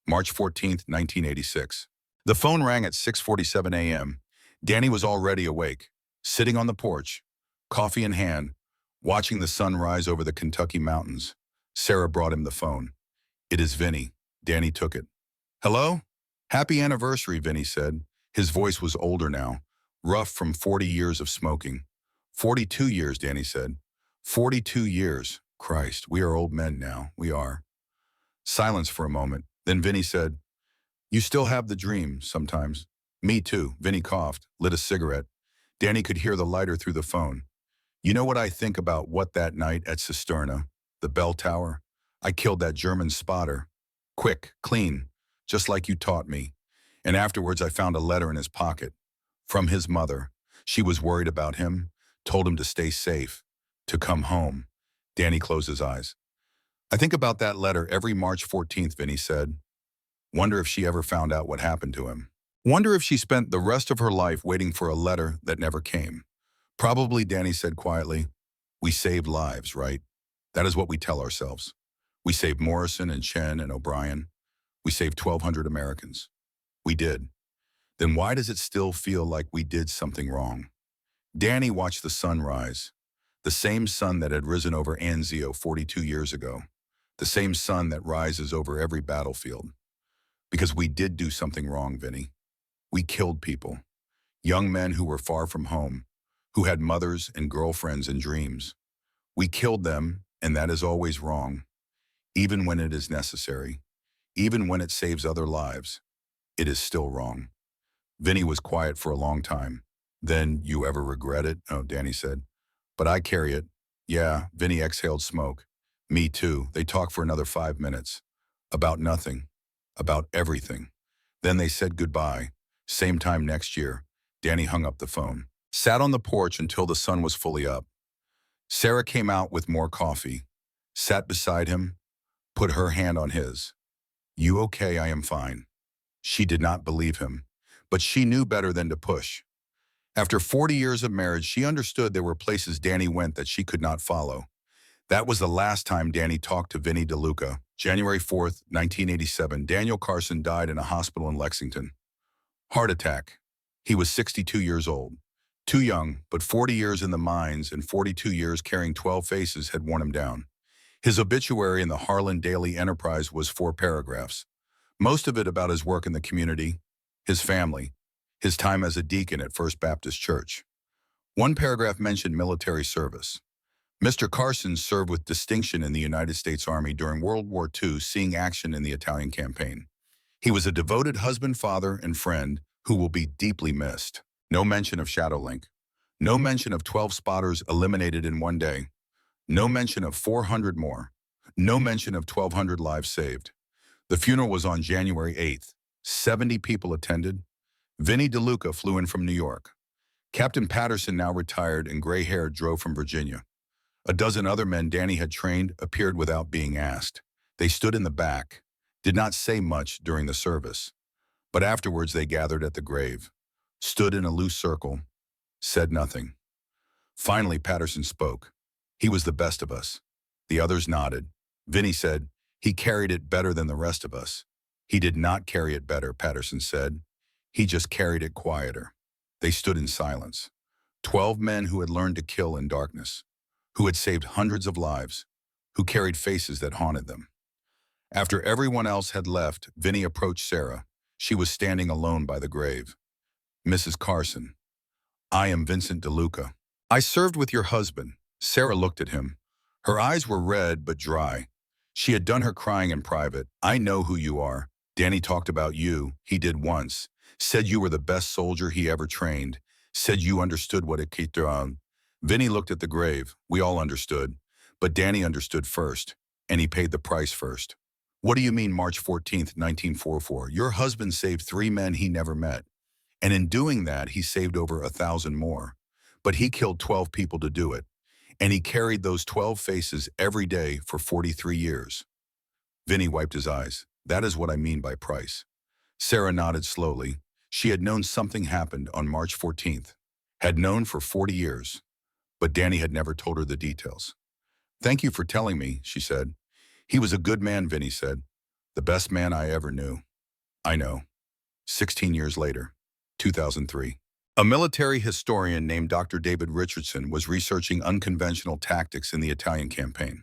March 14th, 1986. The phone rang at 6:47 a.m. Danny was already awake, sitting on the porch, coffee in hand, watching the sun rise over the Kentucky mountains. Sarah brought him the phone. "It is Vinny." Danny took it. "Hello? Happy anniversary," Vinny said. His voice was older now, rough from 40 years of smoking. 42 years, Danny said. 42 years. Christ, we are old men now. We are. Silence for a moment. Then Vinny said, "You still have the dream sometimes." "Me too." Vinny coughed, lit a cigarette. Danny could hear the lighter through the phone. "You know what I think about what that night at Cisterna, the bell tower? I killed that German spotter. Quick, clean, just like you taught me. And afterwards I found a letter in his pocket. From his mother. She was worried about him, told him to stay safe, to come home." Danny closed his eyes. "I think about that letter every March 14th, Vinny said. Wonder if she ever found out what happened to him. Wonder if she spent the rest of her life waiting for a letter that never came. Probably," Danny said quietly. "We saved lives, right? That is what we tell ourselves. We saved Morrison and Chen and O'Brien. We saved 1,200 Americans. We did. Then why does it still feel like we did something wrong?" Danny watched the sun rise. The same sun that had risen over Anzio 42 years ago. The same sun that rises over every battlefield. Because we did do something wrong, Vinny. We killed people. Young men who were far from home, who had mothers and girlfriends and dreams. We killed them, and that is always wrong. Even when it is necessary. Even when it saves other lives. It is still wrong. Vinny was quiet for a long time. "Then you ever regret it?" "Oh," Danny said. "But I carry it." "Yeah," Vinny exhaled smoke. Me too. They talked for another 5 minutes. About nothing. About everything. Then they said goodbye. Same time next year. Danny hung up the phone. Sat on the porch until the sun was fully up. Sarah came out with more coffee. Sat beside him. Put her hand on his. You okay? I am fine. She did not believe him. But she knew better than to push. After 40 years of marriage, she understood there were places Danny went that she could not follow. That was the last time Danny talked to Vinnie DeLuca. January 4th, 1987, Daniel Carson died in a hospital in Lexington. Heart attack. He was 62 years old. Too young, but 40 years in the mines and 42 years carrying 12 faces had worn him down. His obituary in the Harlan Daily Enterprise was 4 paragraphs. Most of it about his work in the community, his family, his time as a deacon at First Baptist Church. One paragraph mentioned military service. Mr. Carson served with distinction in the United States Army during World War II, seeing action in the Italian campaign. He was a devoted husband, father, and friend who will be deeply missed. No mention of Shadowlink. No mention of 12 spotters eliminated in one day. No mention of 400 more. No mention of 1,200 lives saved. The funeral was on January 8th. 70 people attended. Vinnie DeLuca flew in from New York. Captain Patterson, now retired and gray-haired, drove from Virginia. A dozen other men Danny had trained appeared without being asked. They stood in the back, did not say much during the service. But afterwards they gathered at the grave, stood in a loose circle, said nothing. Finally Patterson spoke. He was the best of us. The others nodded. Vinnie said, he carried it better than the rest of us. He did not carry it better, Patterson said. He just carried it quieter. They stood in silence. 12 men who had learned to kill in darkness, who had saved hundreds of lives, who carried faces that haunted them. After everyone else had left, Vinnie approached Sarah. She was standing alone by the grave. Mrs. Carson, I am Vincent DeLuca. I served with your husband. Sarah looked at him. Her eyes were red but dry. She had done her crying in private. I know who you are. Danny talked about you. He did once. Said you were the best soldier he ever trained. Said you understood what it came on. Vinnie looked at the grave. We all understood. But Danny understood first. And he paid the price first. What do you mean March 14th, 1944? Your husband saved 3 men he never met. And in doing that, he saved over 1,000 more. But he killed 12 people to do it. And he carried those 12 faces every day for 43 years. Vinnie wiped his eyes. That is what I mean by price. Sarah nodded slowly. She had known something happened on March 14th. Had known for 40 years. But Danny had never told her the details. Thank you for telling me, she said. He was a good man, Vinnie said. The best man I ever knew. I know. 16 years later, 2003. A military historian named Dr. David Richardson was researching unconventional tactics in the Italian campaign.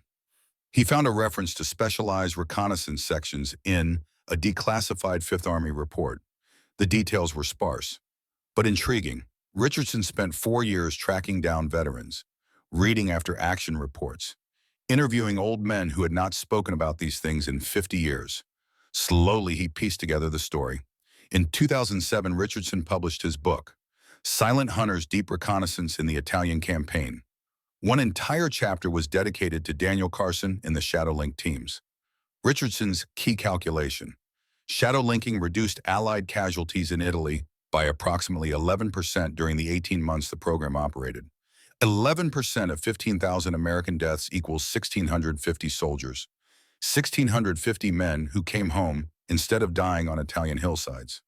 He found a reference to specialized reconnaissance sections in a declassified Fifth Army report. The details were sparse, but intriguing. Richardson spent 4 years tracking down veterans, reading after action reports, interviewing old men who had not spoken about these things in 50 years. Slowly, he pieced together the story. In 2007, Richardson published his book, Silent Hunters: Deep Reconnaissance in the Italian Campaign. One entire chapter was dedicated to Daniel Carson and the Shadowlink teams. Richardson's key calculation. Shadowlinking reduced Allied casualties in Italy by approximately 11% during the 18 months the program operated. 11% of 15,000 American deaths equals 1,650 soldiers. 1,650 men who came home instead of dying on Italian hillsides.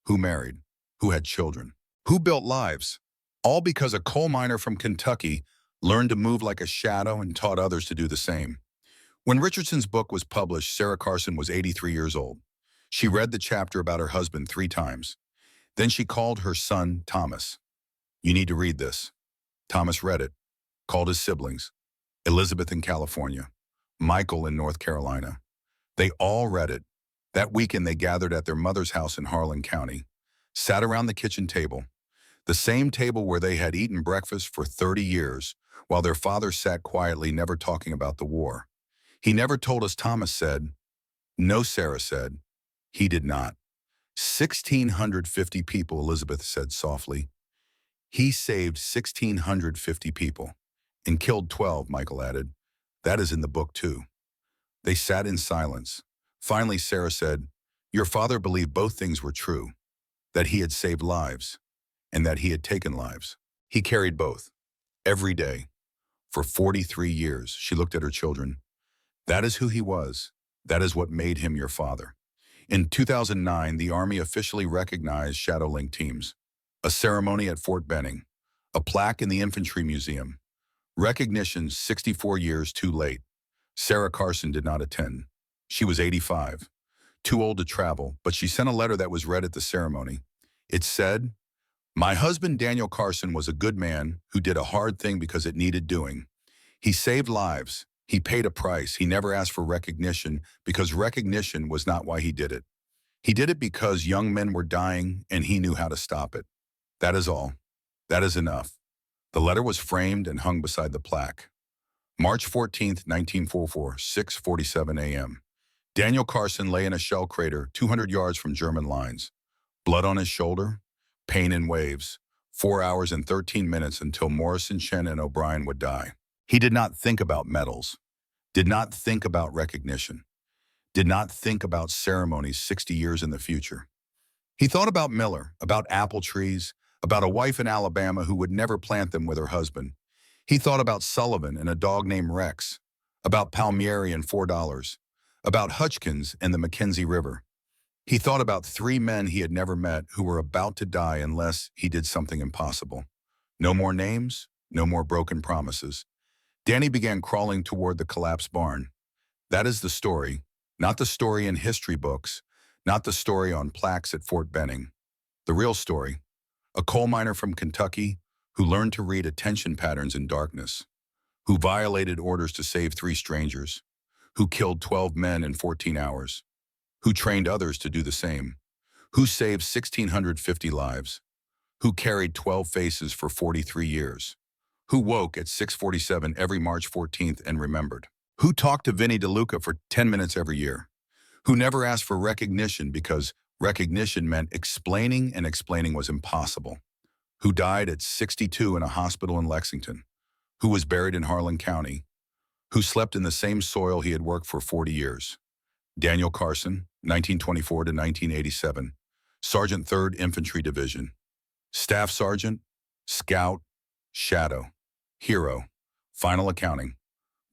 Who married? Who had children? Who built lives? All because a coal miner from Kentucky learned to move like a shadow and taught others to do the same. When Richardson's book was published, Sarah Carson was 83 years old. She read the chapter about her husband 3 times. Then she called her son, Thomas. You need to read this. Thomas read it, called his siblings, Elizabeth in California, Michael in North Carolina. They all read it. That weekend they gathered at their mother's house in Harlan County, sat around the kitchen table, the same table where they had eaten breakfast for 30 years, while their father sat quietly, never talking about the war. He never told us, Thomas said. No, Sarah said. He did not. 1,650 people, Elizabeth said softly. He saved 1,650 people and killed 12, Michael added. That is in the book too. They sat in silence. Finally, Sarah said, "Your father believed both things were true, that he had saved lives and that he had taken lives. He carried both, every day, for 43 years." She looked at her children. "That is who he was. That is what made him your father." In 2009, the Army officially recognized Shadow Link teams. A ceremony at Fort Benning. A plaque in the Infantry Museum. Recognition 64 years too late. Sarah Carson did not attend. She was 85, too old to travel, but she sent a letter that was read at the ceremony. It said, "My husband Daniel Carson was a good man who did a hard thing because it needed doing. He saved lives. He paid a price. He never asked for recognition because recognition was not why he did it. He did it because young men were dying and he knew how to stop it. That is all. That is enough." The letter was framed and hung beside the plaque. March 14, 1944, 6:47 a.m. Daniel Carson lay in a shell crater 200 yards from German lines. Blood on his shoulder, pain in waves, 4 hours and 13 minutes until Morrison, Chen, and O'Brien would die. He did not think about medals, did not think about recognition, did not think about ceremonies 60 years in the future. He thought about Miller, about apple trees, about a wife in Alabama who would never plant them with her husband. He thought about Sullivan and a dog named Rex, about Palmieri and $4, about Hutchkins and the Mackenzie River. He thought about 3 men he had never met who were about to die unless he did something impossible. No more names, no more broken promises. Danny began crawling toward the collapsed barn. That is the story, not the story in history books, not the story on plaques at Fort Benning. The real story, a coal miner from Kentucky who learned to read attention patterns in darkness, who violated orders to save 3 strangers, who killed 12 men in 14 hours, who trained others to do the same, who saved 1,650 lives, who carried 12 faces for 43 years, who woke at 6:47 every March 14th and remembered, who talked to Vinnie DeLuca for 10 minutes every year, who never asked for recognition because recognition meant explaining and explaining was impossible, who died at 62 in a hospital in Lexington, who was buried in Harlan County, who slept in the same soil he had worked for 40 years. Daniel Carson, 1924 to 1987, Sergeant 3rd Infantry Division, Staff Sergeant, Scout, Shadow, Hero, Final Accounting,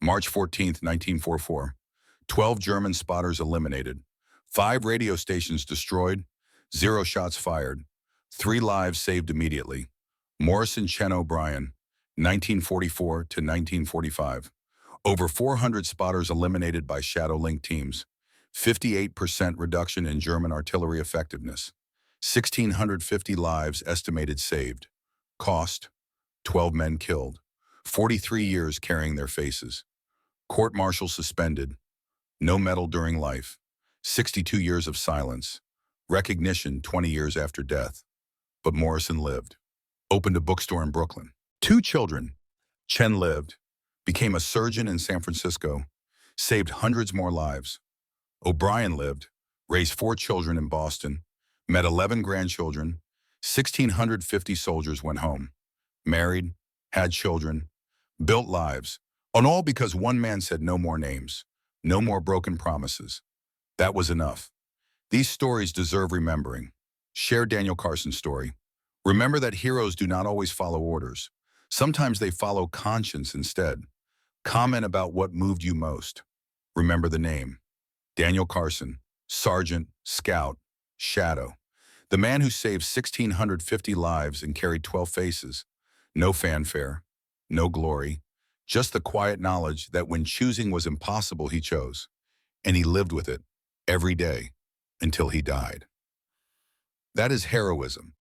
March 14th, 1944, 12 German spotters eliminated, 5 radio stations destroyed, 0 shots fired, 3 lives saved immediately. Morrison, Chen, O'Brien, 1944 to 1945. Over 400 spotters eliminated by Shadow Link teams. 58% reduction in German artillery effectiveness. 1,650 lives estimated saved. Cost, 12 men killed. 43 years carrying their faces. Court-martial suspended. No medal during life. 62 years of silence. Recognition 20 years after death. But Morrison lived. Opened a bookstore in Brooklyn. 2 children. Chen lived. Became a surgeon in San Francisco. Saved hundreds more lives. O'Brien lived. Raised 4 children in Boston. Met 11 grandchildren. 1,650 soldiers went home. Married. Had children. Built lives. And all because one man said no more names. No more broken promises. That was enough. These stories deserve remembering. Share Daniel Carson's story. Remember that heroes do not always follow orders. Sometimes they follow conscience instead. Comment about what moved you most. Remember the name. Daniel Carson, Sergeant, Scout, Shadow. The man who saved 1,650 lives and carried 12 faces. No fanfare, no glory, just the quiet knowledge that when choosing was impossible, he chose. And he lived with it every day until he died. That is heroism.